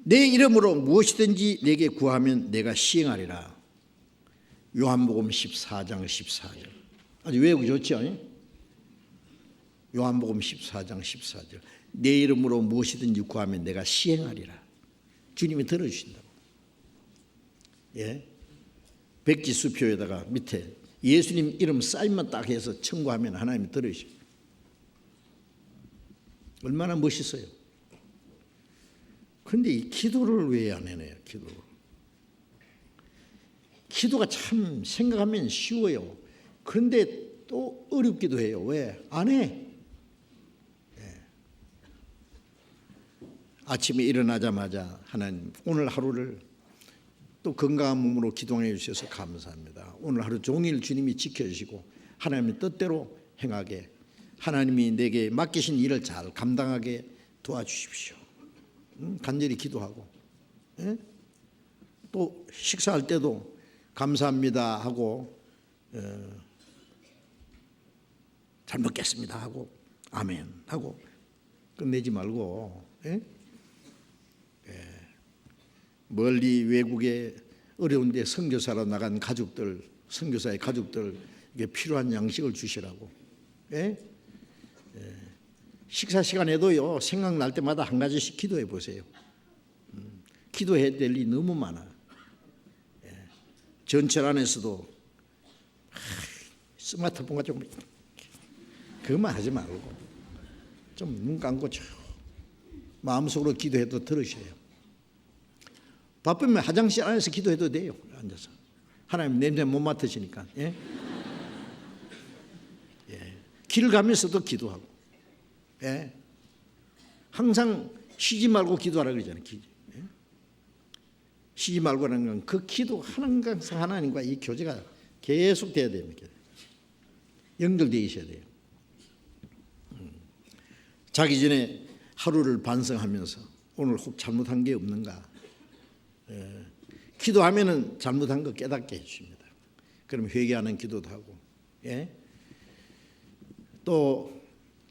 S1: 내 이름으로 무엇이든지 내게 구하면 내가 시행하리라. 요한복음 14장 14절. 아주 외우기 좋죠? 요한복음 14장 14절. 내 이름으로 무엇이든지 구하면 내가 시행하리라. 주님이 들어주신다고. 예. 백지수표에다가 밑에 예수님 이름 사인만 딱 해서 청구하면 하나님이 들어주셔. 얼마나 멋있어요. 그런데 이 기도를 왜 안 해내요? 기도가 참 생각하면 쉬워요. 그런데 또 어렵기도 해요. 왜? 안 해. 아침에 일어나자마자 하나님 오늘 하루를 또 건강한 몸으로 기도해 주셔서 감사합니다. 오늘 하루 종일 주님이 지켜주시고 하나님의 뜻대로 행하게 하나님이 내게 맡기신 일을 잘 감당하게 도와주십시오. 간절히 기도하고 또 식사할 때도 감사합니다 하고 잘 먹겠습니다 하고 아멘 하고 끝내지 말고 멀리 외국에 어려운데 선교사로 나간 가족들, 선교사의 가족들 이게 필요한 양식을 주시라고. 예? 식사 시간에도요, 생각날 때마다 한 가지씩 기도해 보세요. 기도해야 될 일이 너무 많아. 전철 안에서도 스마트폰 가지고 그것만 하지 말고 좀 눈 감고 마음속으로 기도해도 들으셔요. 바쁘면 화장실 안에서 기도해도 돼요. 앉아서. 하나님 냄새 못 맡으시니까. 예? 길 가면서도 기도하고. 예? 항상 쉬지 말고 기도하라 그러잖아요. 예? 쉬지 말고 하는 건 그 기도 항상 하나님과 이 교제가 계속 돼야 됩니다. 연결되어 있어야 돼요. 자기 전에 하루를 반성하면서 오늘 혹 잘못한 게 없는가. 기도하면은 잘못한 거 깨닫게 해주십니다. 그럼 회개하는 기도도 하고. 예? 또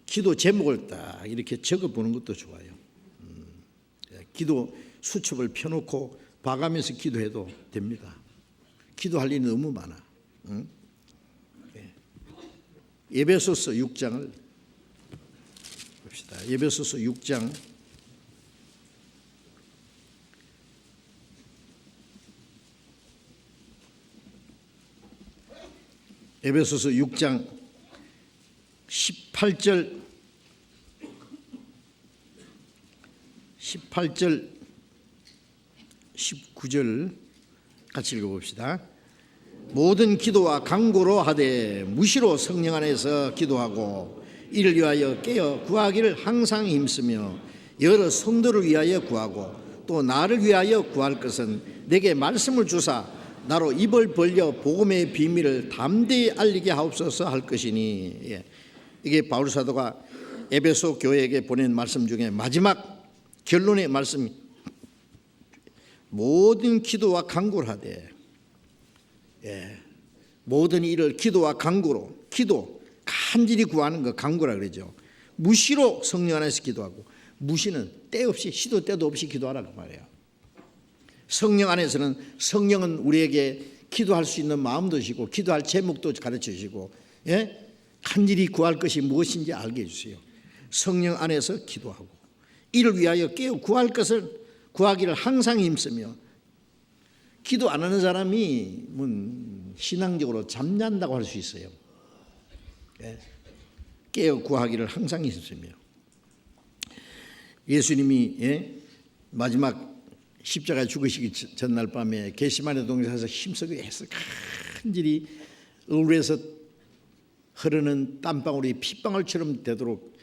S1: 기도 제목을 딱 이렇게 적어보는 것도 좋아요. 기도 수첩을 펴놓고 봐가면서 기도해도 됩니다. 기도할 일이 너무 많아. 에베소서 6장을 봅시다. 에베소서 6장 18절 19절 같이 읽어봅시다. 모든 기도와 간구로 하되 무시로 성령 안에서 기도하고 이를 위하여 깨어 구하기를 항상 힘쓰며 여러 성도를 위하여 구하고 또 나를 위하여 구할 것은 내게 말씀을 주사 나로 입을 벌려 복음의 비밀을 담대히 알리게 하옵소서 할 것이니. 이게 바울 사도가 에베소 교회에게 보낸 말씀 중에 마지막 결론의 말씀이 모든 기도와 간구를 하되, 모든 일을 기도와 간구로, 기도 간절히 구하는 거 간구라 그러죠. 무시로 성령 안에서 기도하고, 무시는 때 없이 시도 때도 없이 기도하라고 말해요. 성령 안에서는 성령은 우리에게 기도할 수 있는 마음도 주시고 기도할 제목도 가르쳐 주시고, 간절히 구할 것이 무엇인지 알게 해주세요. 성령 안에서 기도하고 이를 위하여 깨어 구할 것을 구하기를 항상 힘쓰며. 기도 안 하는 사람이 신앙적으로 잠잔다고 할 수 있어요. 깨어 구하기를 항상 힘쓰며. 예수님이 마지막 십자가에 죽으시기 전날 밤에 겟세마네 동산에서 힘쓰고 해서 간절히 얼굴에서 흐르는 땀방울이 핏방울처럼 되도록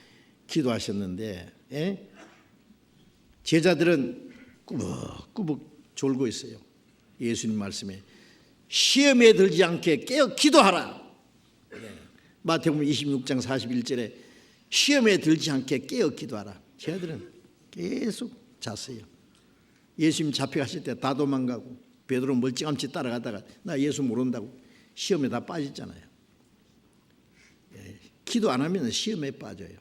S1: 기도하셨는데, 제자들은 꾸벅꾸벅 졸고 있어요. 예수님 말씀에 시험에 들지 않게 깨어 기도하라. 마태복음 26장 41절에 시험에 들지 않게 깨어 기도하라. 제자들은 계속 잤어요. 예수님 잡혀가실 때 다 도망가고 베드로 멀찌감치 따라가다가 나 예수 모른다고 시험에 다 빠졌잖아요. 기도 안 하면 시험에 빠져요.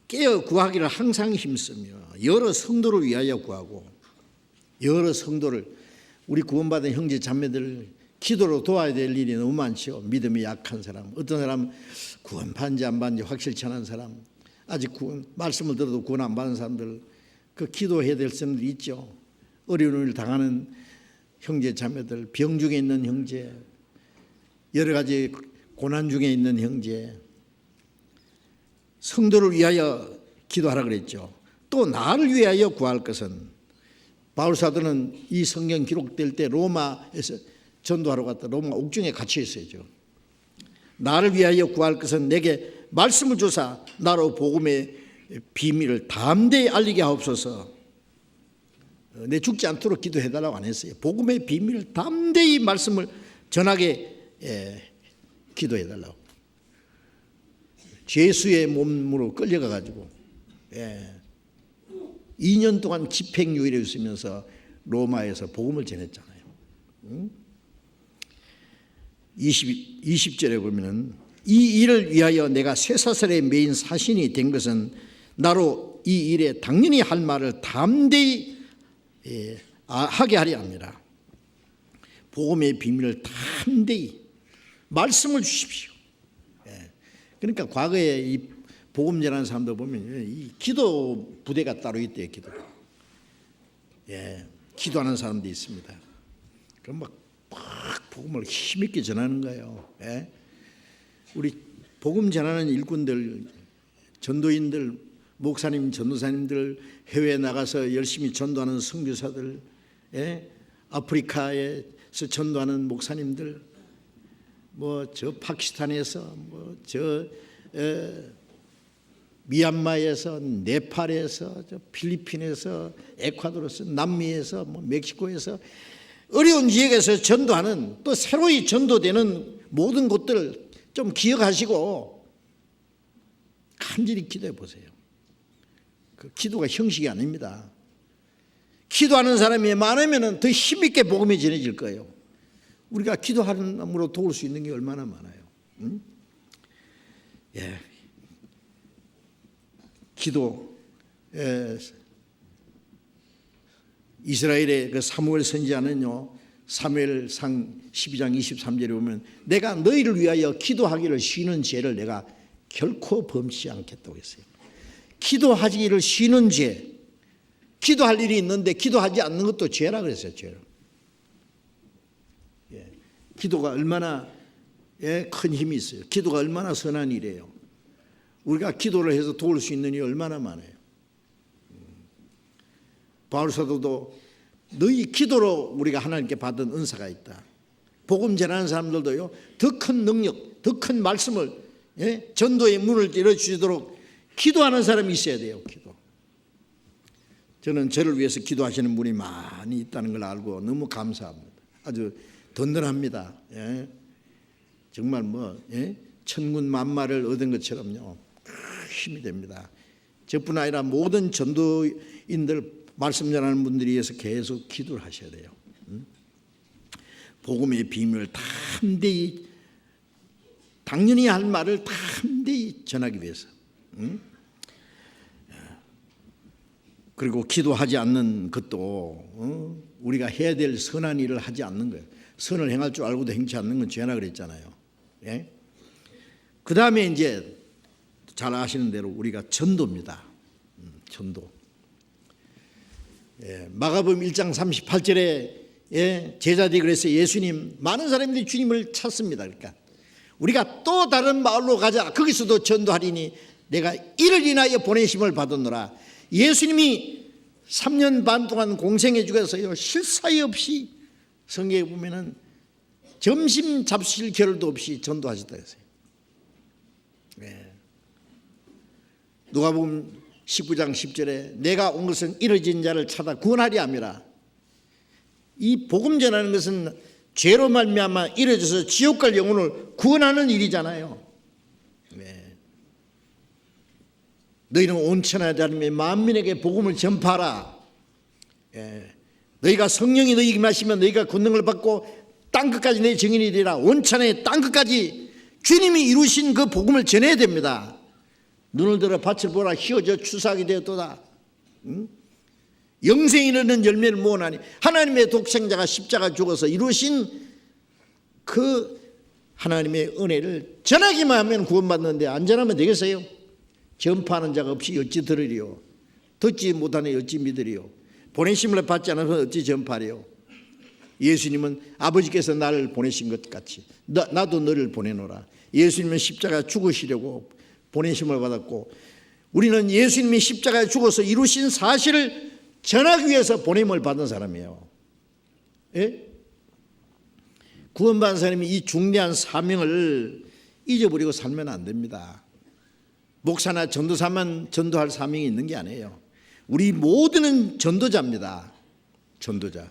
S1: 깨어 구하기를 항상 힘쓰며 여러 성도를 위하여 구하고, 여러 성도를, 우리 구원받은 형제 자매들 기도로 도와야 될 일이 너무 많죠. 믿음이 약한 사람, 어떤 사람 구원받은지 안 받은지 확실치 않은 사람, 아직 말씀을 들어도 구원 안 받은 사람들, 그 기도해야 될 사람들 있죠. 어려운 일을 당하는 형제 자매들, 병 중에 있는 형제, 여러 가지 고난 중에 있는 형제, 성도를 위하여 기도하라 그랬죠. 또 나를 위하여 구할 것은, 바울 사도는 이 성경 기록될 때 로마에서 전도하러 갔다 로마 옥중에 갇혀 있어야죠. 나를 위하여 구할 것은 내게 말씀을 주사 나로 복음의 비밀을 담대히 알리게 하옵소서. 내 죽지 않도록 기도해달라고 안 했어요. 복음의 비밀을 담대히 말씀을 전하게 기도해달라고. 죄수의 몸으로 끌려가가지고 2년 동안 집행유예를 있으면서 로마에서 복음을 전했잖아요. 20절에 보면은 이 일을 위하여 내가 쇠사슬에 매인 사신이 된 것은 나로 이 일에 당연히 할 말을 담대히 하게 하려 합니다. 복음의 비밀을 담대히 말씀을 주십시오. 그러니까 과거에 이 복음 전하는 사람들 보면 이 기도 부대가 따로 있대요. 기도. 기도하는 사람도 있습니다. 그럼 막 복음을 힘있게 전하는 거예요. 우리 복음 전하는 일꾼들, 전도인들, 목사님, 전도사님들, 해외에 나가서 열심히 전도하는 선교사들, 아프리카에서 전도하는 목사님들, 뭐 저 파키스탄에서, 뭐 저 미얀마에서, 네팔에서, 저 필리핀에서, 에콰도르에서, 남미에서, 뭐 멕시코에서 어려운 지역에서 전도하는, 또 새로이 전도되는 모든 곳들 좀 기억하시고 간절히 기도해 보세요. 그 기도가 형식이 아닙니다. 기도하는 사람이 많으면 더 힘있게 복음이 전해질 거예요. 우리가 기도함으로 도울 수 있는 게 얼마나 많아요. 기도. 이스라엘의 그 사무엘 선지자는요, 사무엘상 12장 23절에 보면 내가 너희를 위하여 기도하기를 쉬는 죄를 내가 결코 범치 않겠다고 했어요. 기도하기를 쉬는 죄, 기도할 일이 있는데 기도하지 않는 것도 죄라 그랬어요. 죄를. 기도가 얼마나 큰 힘이 있어요. 기도가 얼마나 선한 일이에요. 우리가 기도를 해서 도울 수 있는 일이 얼마나 많아요. 바울 사도도 너희 기도로 우리가 하나님께 받은 은사가 있다. 복음 전하는 사람들도요, 더 큰 능력, 더 큰 말씀을, 전도의 문을 열어주시도록 기도하는 사람이 있어야 돼요. 기도. 저는 저를 위해서 기도하시는 분이 많이 있다는 걸 알고 너무 감사합니다. 아주 든든합니다. 정말 뭐 천군 만마를 얻은 것처럼요, 힘이 됩니다. 저뿐 아니라 모든 전도인들, 말씀 전하는 분들이 위해서 계속 기도를 하셔야 돼요. 복음의 비밀을 담대히, 당연히 할 말을 담대히 전하기 위해서. 그리고 기도하지 않는 것도 우리가 해야 될 선한 일을 하지 않는 거예요. 선을 행할 줄 알고도 행치 않는 건 죄나 그랬잖아요. 그 다음에 이제 잘 아시는 대로 우리가 전도입니다. 전도. 마가복음 1장 38절에 제자들이 그래서 예수님, 많은 사람들이 주님을 찾습니다. 그러니까 우리가 또 다른 마을로 가자. 거기서도 전도하리니 내가 이를 인하여 보내심을 받았노라. 예수님이 3년 반 동안 공생해 주셔서요, 쉴 사이 없이 성경에 보면은 점심 잡수실 겨를도 없이 전도하셨다 했어요. 누가복음 19장 10절에 내가 온 것은 이르진 자를 찾아 구원하리 함이라. 이 복음 전하는 것은 죄로 말미암아 이르져서 지옥 갈 영혼을 구원하는 일이잖아요. 너희는 온 천하에 다니며 만민에게 복음을 전파하라. 너희가 성령이 너희에게 마시면 너희가 권능을 받고 땅끝까지 내 증인이 되라. 온 천하의 땅끝까지 주님이 이루신 그 복음을 전해야 됩니다. 눈을 들어 밭을 보라. 휘어져 추수하게 되었도다. 영생에 이르는 열매를 모으나니 하나님의 독생자가 십자가 죽어서 이루신 그 하나님의 은혜를 전하기만 하면 구원받는데 안 전하면 되겠어요? 전파하는 자가 없이 어찌 들으리요? 듣지 못하니 어찌 믿으리요? 보내심을 받지 않으면 어찌 전파하리요? 예수님은 아버지께서 나를 보내신 것 같이 나도 너를 보내노라. 예수님은 십자가 죽으시려고 보내심을 받았고, 우리는 예수님이 십자가에 죽어서 이루신 사실을 전하기 위해서 보냄을 받은 사람이에요. 구원받은 사람이 이 중대한 사명을 잊어버리고 살면 안 됩니다. 목사나 전도사만 전도할 사명이 있는 게 아니에요. 우리 모두는 전도자입니다. 전도자.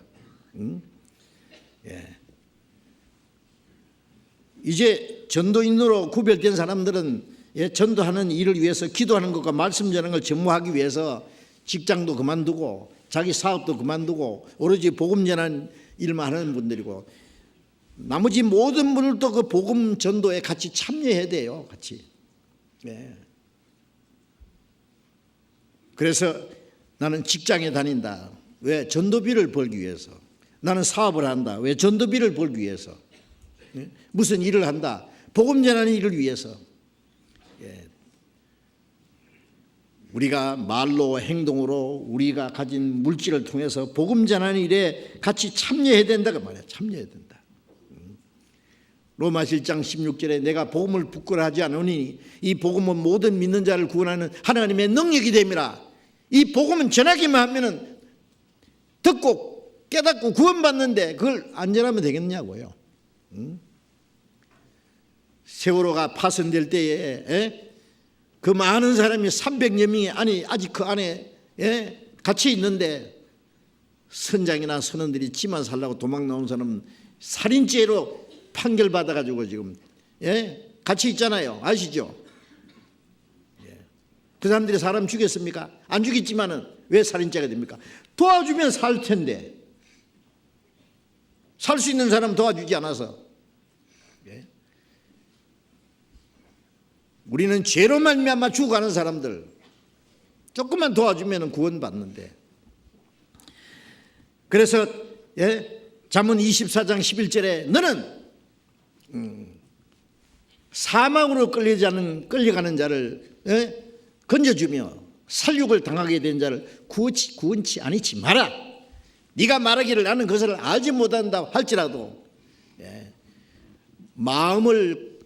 S1: 이제 전도인으로 구별된 사람들은 전도하는 일을 위해서 기도하는 것과 말씀 전하는 걸 전무하기 위해서 직장도 그만두고 자기 사업도 그만두고 오로지 복음 전하는 일만 하는 분들이고, 나머지 모든 분들도 그 복음 전도에 같이 참여해야 돼요. 같이. 그래서 나는 직장에 다닌다. 왜? 전도비를 벌기 위해서. 나는 사업을 한다. 왜? 전도비를 벌기 위해서. 무슨 일을 한다. 복음 전하는 일을 위해서. 우리가 말로 행동으로 우리가 가진 물질을 통해서 복음 전하는 일에 같이 참여해야 된다고 말이야. 참여해야 된다. 로마 7장 16절에 내가 복음을 부끄러워하지 않으니 이 복음은 모든 믿는 자를 구원하는 하나님의 능력이 됨이라. 이 복음은 전하기만 하면은 듣고 깨닫고 구원받는데 그걸 안 전하면 되겠냐고요. 세월호가 파손될 때에 그 많은 사람이 300여 명이 아직 그 안에 갇혀 있는데 선장이나 선원들이 지만 살라고 도망 나온 사람은 살인죄로 판결받아가지고 지금 갇혀 있잖아요. 아시죠? 그 사람들이 사람 죽였습니까? 안 죽였지만은 왜 살인죄가 됩니까? 도와주면 살 텐데 살 수 있는 사람 도와주지 않아서. 우리는 죄로 말미암아 죽어가는 사람들 조금만 도와주면 구원받는데. 그래서 잠언 24장 11절에 너는 사망으로 끌려가는 자를 건져주며 살육을 당하게 된 자를 구원치 아니치 마라. 네가 말하기를 나는 그것을 알지 못한다 할지라도 마음을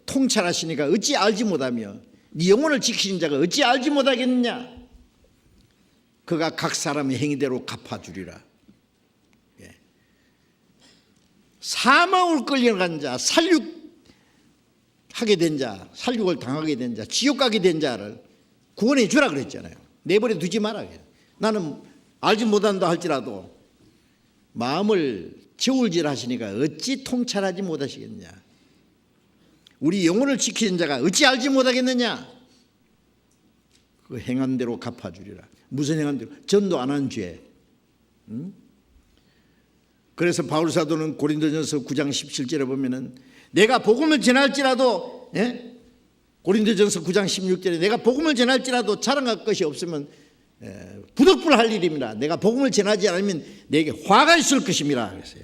S1: 통찰하시니까 어찌 알지 못하며 네 영혼을 지키신 자가 어찌 알지 못하겠느냐. 그가 각 사람의 행위대로 갚아주리라. 사망을 끌려간 자, 살육하게 된 자, 살육을 당하게 된 자, 지옥 가게 된 자를 구원해 주라 그랬잖아요. 내버려 두지 마라. 나는 알지 못한다 할지라도 마음을 저울질 하시니까 어찌 통찰하지 못하시겠냐. 우리 영혼을 지키는 자가 어찌 알지 못하겠느냐. 그 행한 대로 갚아주리라. 무슨 행한 대로? 전도 안 한 죄. 그래서 바울 사도는 고린도전서 9장 17절에 보면은 내가 복음을 전할지라도 고린도전서 9장 16절에 내가 복음을 전할지라도 자랑할 것이 없으면 부득불할 일입니다. 내가 복음을 전하지 않으면 내게 화가 있을 것입니다. 그랬어요.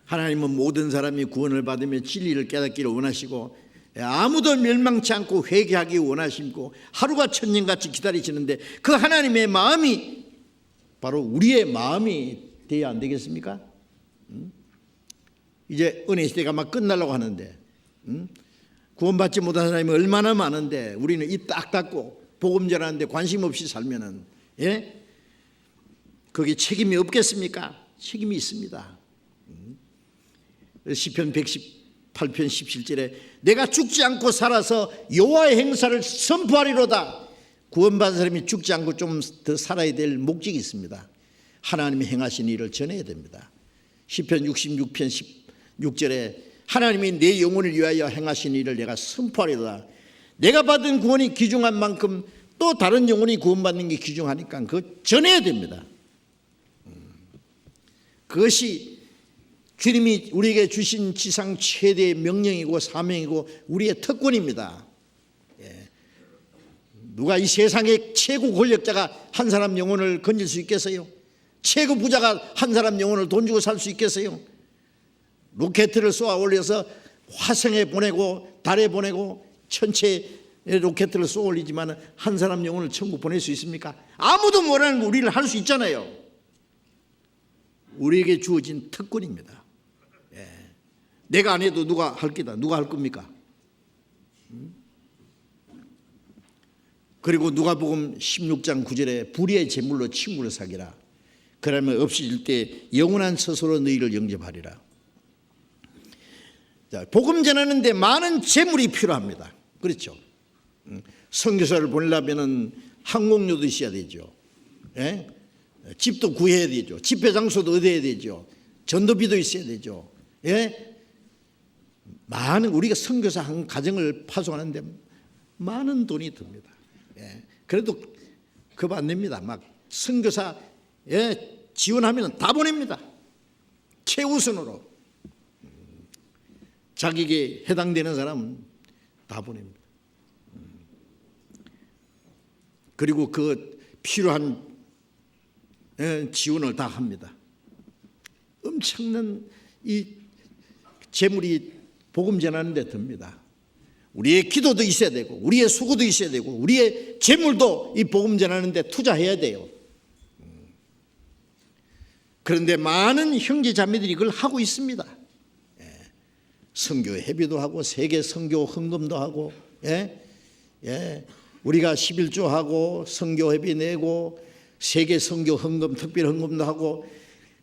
S1: 하나님은 모든 사람이 구원을 받으며 진리를 깨닫기를 원하시고 아무도 멸망치 않고 회개하기 원하시고 하루가 천년같이 기다리시는데 그 하나님의 마음이 바로 우리의 마음이 돼야 안 되겠습니까? 이제 은혜 시대가 막 끝나려고 하는데 구원받지 못한 사람이 얼마나 많은데 우리는 입 딱 닫고 복음 전하는데 관심 없이 살면은 거기에 책임이 없겠습니까? 책임이 있습니다. 시편 118편 17절에 내가 죽지 않고 살아서 여호와의 행사를 선포하리로다. 구원받은 사람이 죽지 않고 좀 더 살아야 될 목적이 있습니다. 하나님이 행하신 일을 전해야 됩니다. 시편 66편 16절에 하나님이 내 영혼을 위하여 행하신 일을 내가 선포하리로다. 내가 받은 구원이 귀중한 만큼 또 다른 영혼이 구원받는 게 귀중하니까 그거 전해야 됩니다. 그것이 주님이 우리에게 주신 지상 최대의 명령이고 사명이고 우리의 특권입니다. 누가 이 세상의 최고 권력자가 한 사람 영혼을 건질 수 있겠어요? 최고 부자가 한 사람 영혼을 돈 주고 살 수 있겠어요? 로켓을 쏘아 올려서 화성에 보내고 달에 보내고 천체에 로켓을 쏘아 올리지만 한 사람 영혼을 천국 보낼 수 있습니까? 아무도 못하는 거 우리를 할 수 있잖아요. 우리에게 주어진 특권입니다. 내가 안 해도 누가 할 게다. 누가 할 겁니까? 그리고 누가복음 16장 9절에 불의의 제물로 친구를 사귀라. 그러면 없어질 때 영원한 처소로 너희를 영접하리라. 자, 복음 전하는데 많은 재물이 필요합니다. 그렇죠? 선교사를 보내려면 항공료도 있어야 되죠. 집도 구해야 되죠. 집회 장소도 얻어야 되죠. 전도비도 있어야 되죠. 많은 우리가 선교사 한 가정을 파송하는데 많은 돈이 듭니다. 그래도 겁 안 냅니다. 막 선교사 지원하면 다 보냅니다. 최우선으로 자기에게 해당되는 사람은 다 보냅니다. 그리고 그 필요한 지원을 다 합니다. 엄청난 이 재물이 복음 전하는 데 듭니다. 우리의 기도도 있어야 되고 우리의 수고도 있어야 되고 우리의 재물도 이 복음 전하는 데 투자해야 돼요. 그런데 많은 형제 자매들이 그걸 하고 있습니다. 선교 회비도 하고 세계 선교 헌금도 하고 우리가 11조 하고 선교 회비 내고 세계 선교 헌금 특별 헌금도 하고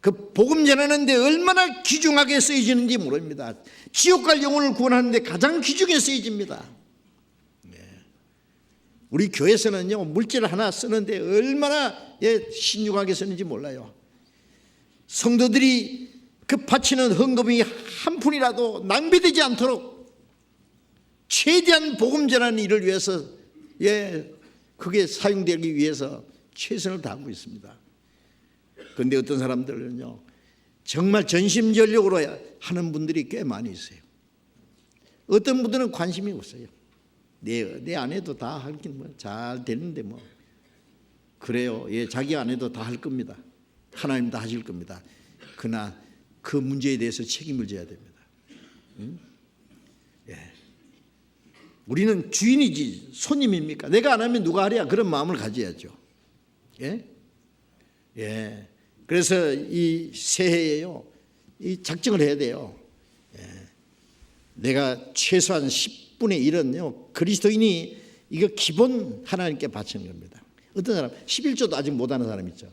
S1: 그 복음 전하는데 얼마나 귀중하게 쓰여지는지 모릅니다. 지옥 갈 영혼을 구원하는데 가장 귀중하게 쓰여집니다. 우리 교회에서는요 물질 하나 쓰는데 얼마나 신중하게 쓰는지 몰라요. 성도들이 그 바치는 헌금이 한 푼이라도 낭비되지 않도록 최대한 복음 전하는 일을 위해서 그게 사용되기 위해서 최선을 다하고 있습니다. 그런데 어떤 사람들은요 정말 전심전력으로 하는 분들이 꽤 많이 있어요. 어떤 분들은 관심이 없어요. 내 아내도 다 하긴 뭐 잘 되는데 뭐 그래요. 자기 아내도 다 할 겁니다. 하나님 다 하실 겁니다. 그러나 그 문제에 대해서 책임을 져야 됩니다. 우리는 주인이지 손님입니까? 내가 안 하면 누가 하랴 그런 마음을 가져야죠. 그래서 이 새해에요 이 작정을 해야 돼요. 내가 최소한 10분의 1은요 그리스도인이 이거 기본 하나님께 바치는 겁니다. 어떤 사람 11조도 아직 못하는 사람 있죠.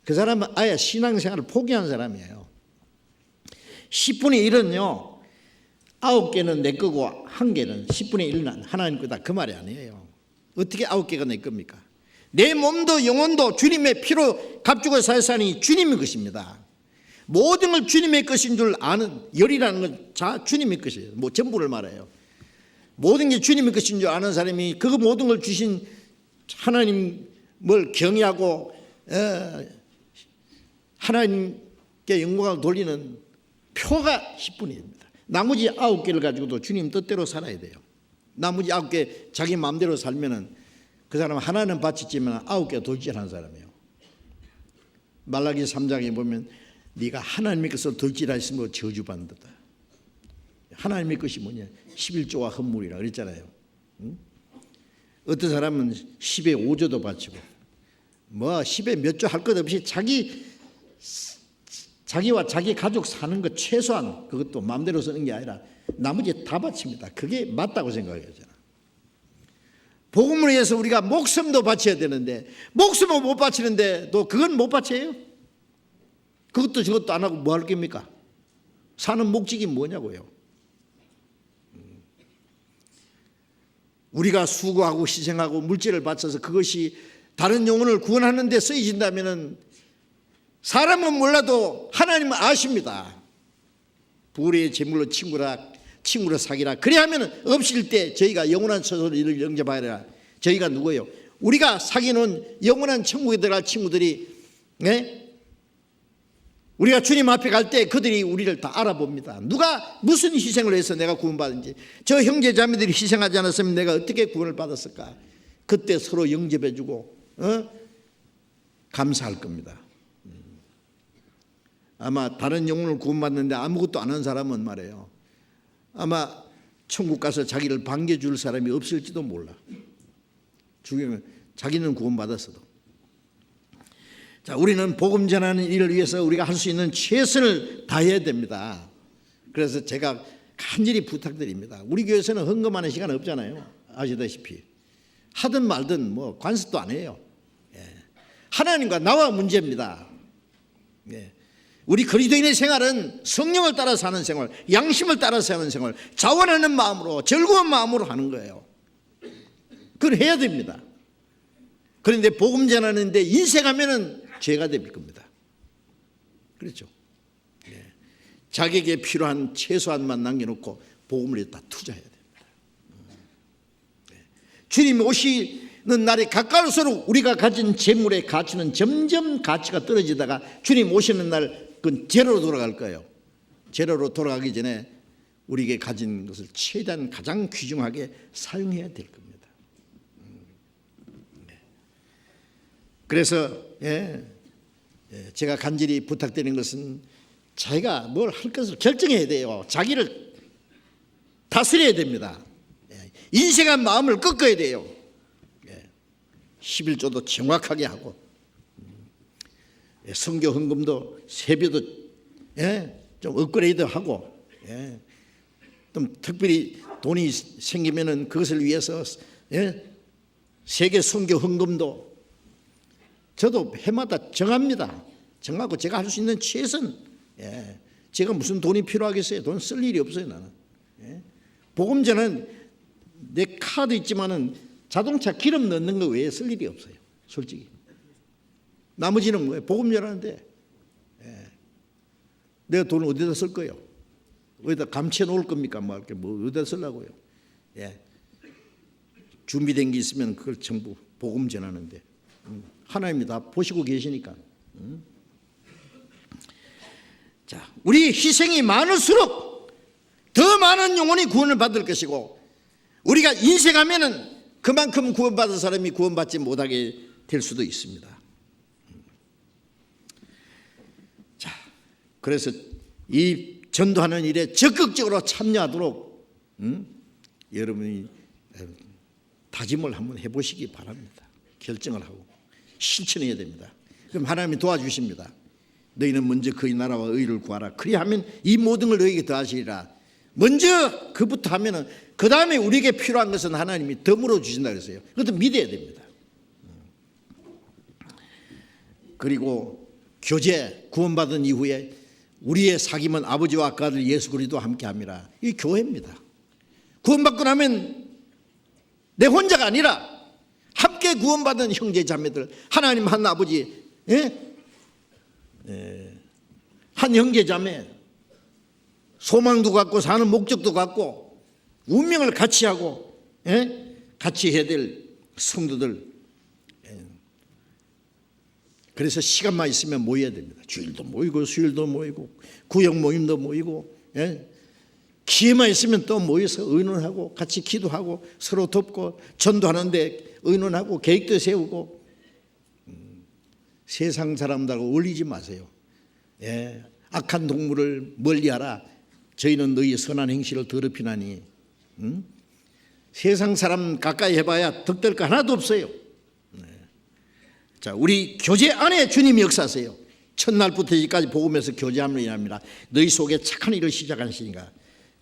S1: 그 사람은 아예 신앙생활을 포기한 사람이에요. 10분의 1은요 9개는 내 거고 1개는 10분의 1은 하나님 거다 그 말이 아니에요. 어떻게 9개가 내 겁니까? 내 몸도 영혼도 주님의 피로 값주고 사사니 주님의 것입니다. 모든 걸 주님의 것인 줄 아는 열이라는 건 다 주님의 것이에요. 뭐 전부를 말해요. 모든 게 주님의 것인 줄 아는 사람이 그 모든 걸 주신 하나님을 경외하고 하나님께 영광을 돌리는 표가 10분의 1입니다. 나머지 9개를 가지고도 주님 뜻대로 살아야 돼요. 나머지 9개 자기 마음대로 살면은 그 사람은 하나는 바치지만 9개 돌질하는 사람이에요. 말라기 3장에 보면 네가 하나님의 것을 돌질하시면 저주받는다. 하나님의 것이 뭐냐? 11조와 헌물이라 그랬잖아요. 어떤 사람은 10에 5조도 바치고 뭐 10에 몇 조 할 것 없이 자기와 자기 가족 사는 것 최소한 그것도 마음대로 쓰는 게 아니라 나머지 다 바칩니다. 그게 맞다고 생각해요. 저는. 복음을 위해서 우리가 목숨도 바쳐야 되는데 목숨을 못 바치는데 또 그건 못 바쳐요? 그것도 저것도 안 하고 뭐 할 겁니까? 사는 목적이 뭐냐고요. 우리가 수고하고 희생하고 물질을 바쳐서 그것이 다른 영혼을 구원하는 데 쓰여진다면 사람은 몰라도 하나님은 아십니다. 부울의 재물로 친구로 사귀라. 그래야면 없을 때 저희가 영원한 처소를 영접하리라. 저희가 누구예요? 우리가 사귀는 영원한 천국에 들어갈 친구들이 우리가 주님 앞에 갈 때 그들이 우리를 다 알아봅니다. 누가 무슨 희생을 해서 내가 구원받은지. 저 형제 자매들이 희생하지 않았으면 내가 어떻게 구원을 받았을까. 그때 서로 영접해주고 감사할 겁니다. 아마 다른 영혼을 구원받는데 아무것도 안 한 사람은 말이에요. 아마 천국 가서 자기를 반겨줄 사람이 없을지도 몰라. 중요한 자기는 구원받았어도. 자, 우리는 복음 전하는 일을 위해서 우리가 할 수 있는 최선을 다해야 됩니다. 그래서 제가 간절히 부탁드립니다. 우리 교회에서는 헌금하는 시간 없잖아요. 아시다시피. 하든 말든 뭐 관습도 안 해요. 하나님과 나와 문제입니다. 우리 그리스도인의 생활은 성령을 따라 사는 생활, 양심을 따라 사는 생활, 자원하는 마음으로 즐거운 마음으로 하는 거예요. 그걸 해야 됩니다. 그런데 복음 전하는데 인색하면은 죄가 될 겁니다. 그렇죠? 자기에게 필요한 최소한만 남겨놓고 복음을 다 투자해야 됩니다. 주님이 오시는 날이 가까울수록 우리가 가진 재물의 가치는 점점 가치가 떨어지다가 주님 오시는 날 그건 제로로 돌아갈 거예요. 제로로 돌아가기 전에 우리에게 가진 것을 최대한 가장 귀중하게 사용해야 될 겁니다. 그래서 제가 간절히 부탁드리는 것은 자기가 뭘 할 것을 결정해야 돼요. 자기를 다스려야 됩니다. 인생한 마음을 꺾어야 돼요. 11조도 정확하게 하고, 선교 헌금도 세배도 좀 업그레이드하고, 좀 특별히 돈이 생기면은 그것을 위해서 세계 선교 헌금도 저도 해마다 정합니다. 정하고 제가 할 수 있는 최선. 제가 무슨 돈이 필요하겠어요? 돈 쓸 일이 없어요, 나는. 복음전은 내 카드 있지만은 자동차 기름 넣는 거 외에 쓸 일이 없어요, 솔직히. 나머지는 뭐예요? 복음전 하는데 내가 돈을 어디다 쓸 거예요? 어디다 감춰 놓을 겁니까? 뭐 어디다 쓰려고요? 준비된 게 있으면 그걸 전부 복음 전하는데 하나님이 다 보시고 계시니까. 자, 우리 희생이 많을수록 더 많은 영혼이 구원을 받을 것이고, 우리가 인생하면은 그만큼 구원받은 사람이 구원받지 못하게 될 수도 있습니다. 자, 그래서 이 전도하는 일에 적극적으로 참여하도록 여러분이 다짐을 한번 해보시기 바랍니다. 결정을 하고 실천해야 됩니다. 그럼 하나님이 도와주십니다. 너희는 먼저 그의 나라와 의를 구하라. 그리하면 이 모든 걸 너희에게 더하시리라. 먼저 그부터 하면은 그 다음에 우리에게 필요한 것은 하나님이 덤으로 주신다 그랬어요. 그것도 믿어야 됩니다. 그리고 교제, 구원받은 이후에 우리의 사귐은 아버지와 그 아들 예수 그리스도와 함께함이라. 이 교회입니다. 구원받고 나면 내 혼자가 아니라 함께 구원받은 형제 자매들, 하나님 한 아버지, 한 형제 자매, 소망도 갖고 사는 목적도 갖고 운명을 같이 하고 같이 해야 될 성도들. 그래서 시간만 있으면 모여야 됩니다. 주일도 모이고 수요일도 모이고 구역 모임도 모이고, 기회만 있으면 또 모여서 의논하고 같이 기도하고 서로 돕고 전도하는데 의논하고 계획도 세우고. 세상 사람들하고 어울리지 마세요. 악한 동물을 멀리하라. 저희는 너희의 선한 행실을 더럽히나니. 세상 사람 가까이 해봐야 덕될 거 하나도 없어요. 자, 우리 교제 안에 주님이 역사하세요. 첫날부터 이제까지 복음에서 교제함으로 인합니다. 너희 속에 착한 일을 시작하시니까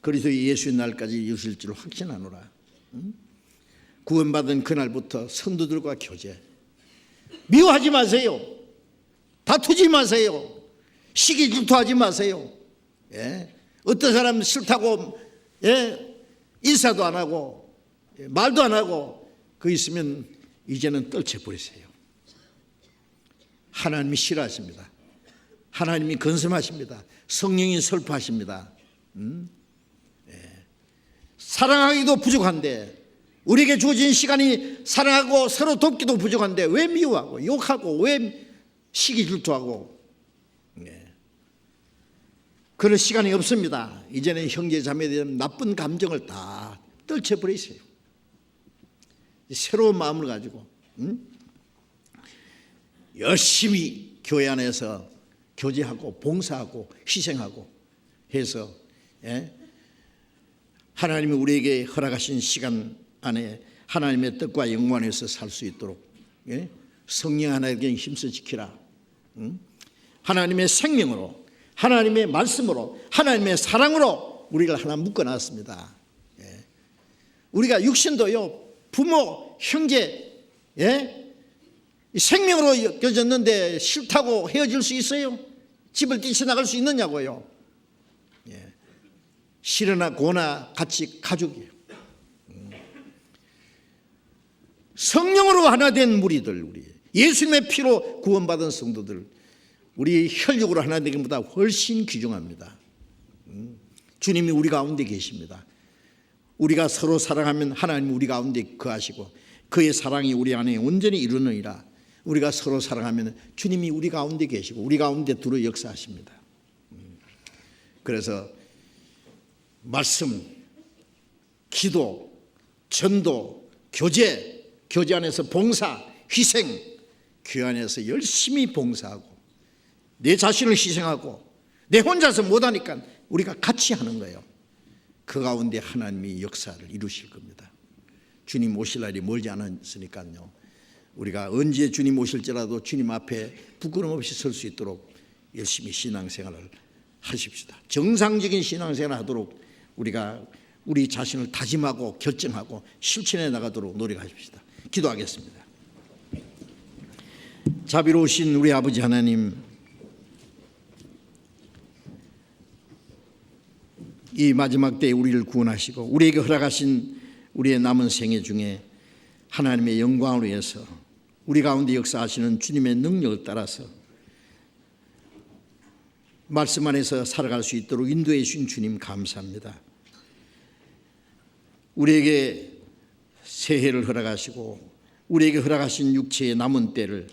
S1: 그리스도 예수의 날까지 이루실 줄 확신하노라. 구원받은 그날부터 성도들과 교제. 미워하지 마세요. 다투지 마세요. 시기 질투하지 마세요. 어떤 사람 싫다고 인사도 안 하고 말도 안 하고 그 있으면 이제는 떨쳐버리세요. 하나님이 싫어하십니다. 하나님이 건설하십니다. 성령이 설파하십니다. 사랑하기도 부족한데, 우리에게 주어진 시간이 사랑하고 서로 돕기도 부족한데 왜 미워하고 욕하고 왜 시기 질투하고. 그럴 시간이 없습니다. 이제는 형제 자매에 대한 나쁜 감정을 다 떨쳐버리세요. 새로운 마음을 가지고 열심히 교회 안에서 교제하고 봉사하고 희생하고 해서 하나님이 우리에게 허락하신 시간 안에 하나님의 뜻과 영광 안에서 살 수 있도록 성령 하나님께 힘써 지키라. 하나님의 생명으로, 하나님의 말씀으로, 하나님의 사랑으로 우리를 하나 묶어놨습니다. 우리가 육신도요, 부모, 형제, 생명으로 엮여졌는데 싫다고 헤어질 수 있어요? 집을 뛰쳐나갈 수 있느냐고요? 싫으나 고나 같이 가족이에요. 성령으로 하나 된 무리들, 우리 예수님의 피로 구원받은 성도들, 우리 혈육으로 하나 되는 것보다 훨씬 귀중합니다. 주님이 우리 가운데 계십니다. 우리가 서로 사랑하면 하나님 우리 가운데 거하시고 그의 사랑이 우리 안에 온전히 이루느니라. 우리가 서로 사랑하면 주님이 우리 가운데 계시고 우리 가운데 들어 역사하십니다. 그래서 말씀, 기도, 전도, 교제 안에서 봉사, 희생, 교회 안에서 열심히 봉사하고 내 자신을 희생하고 내 혼자서 못하니까 우리가 같이 하는 거예요. 그 가운데 하나님이 역사를 이루실 겁니다. 주님 오실 날이 멀지 않았으니까요. 우리가 언제 주님 오실지라도 주님 앞에 부끄럼 없이 설 수 있도록 열심히 신앙생활을 하십시다. 정상적인 신앙생활을 하도록 우리가 우리 자신을 다짐하고 결정하고 실천해 나가도록 노력하십시다. 기도하겠습니다. 자비로우신 우리 아버지 하나님, 이 마지막 때에 우리를 구원하시고 우리에게 허락하신 우리의 남은 생애 중에 하나님의 영광을 위해서 우리 가운데 역사하시는 주님의 능력을 따라서 말씀 안에서 살아갈 수 있도록 인도해 주신 주님 감사합니다. 우리에게 새해를 허락하시고 우리에게 허락하신 육체의 남은 때를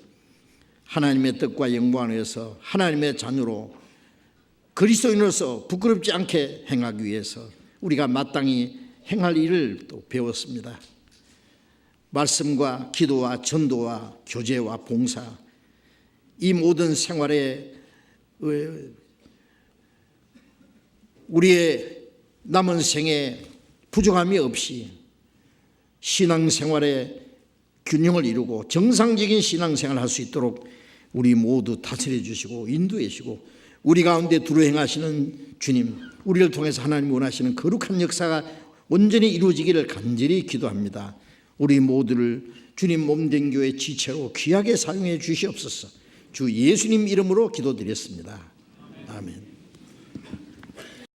S1: 하나님의 뜻과 영광을 위해서 하나님의 자녀로 그리스도인으로서 부끄럽지 않게 행하기 위해서 우리가 마땅히 행할 일을 또 배웠습니다. 말씀과 기도와 전도와 교제와 봉사, 이 모든 생활에 우리의 남은 생에 부족함이 없이 신앙생활에 균형을 이루고 정상적인 신앙생활을 할 수 있도록 우리 모두 다스려 주시고 인도해 주시고 우리 가운데 두루 행하시는 주님, 우리를 통해서 하나님 원하시는 거룩한 역사가 온전히 이루어지기를 간절히 기도합니다. 우리 모두를 주님 몸된 교회 지체로 귀하게 사용해 주시옵소서. 주 예수님 이름으로 기도드렸습니다. 아멘.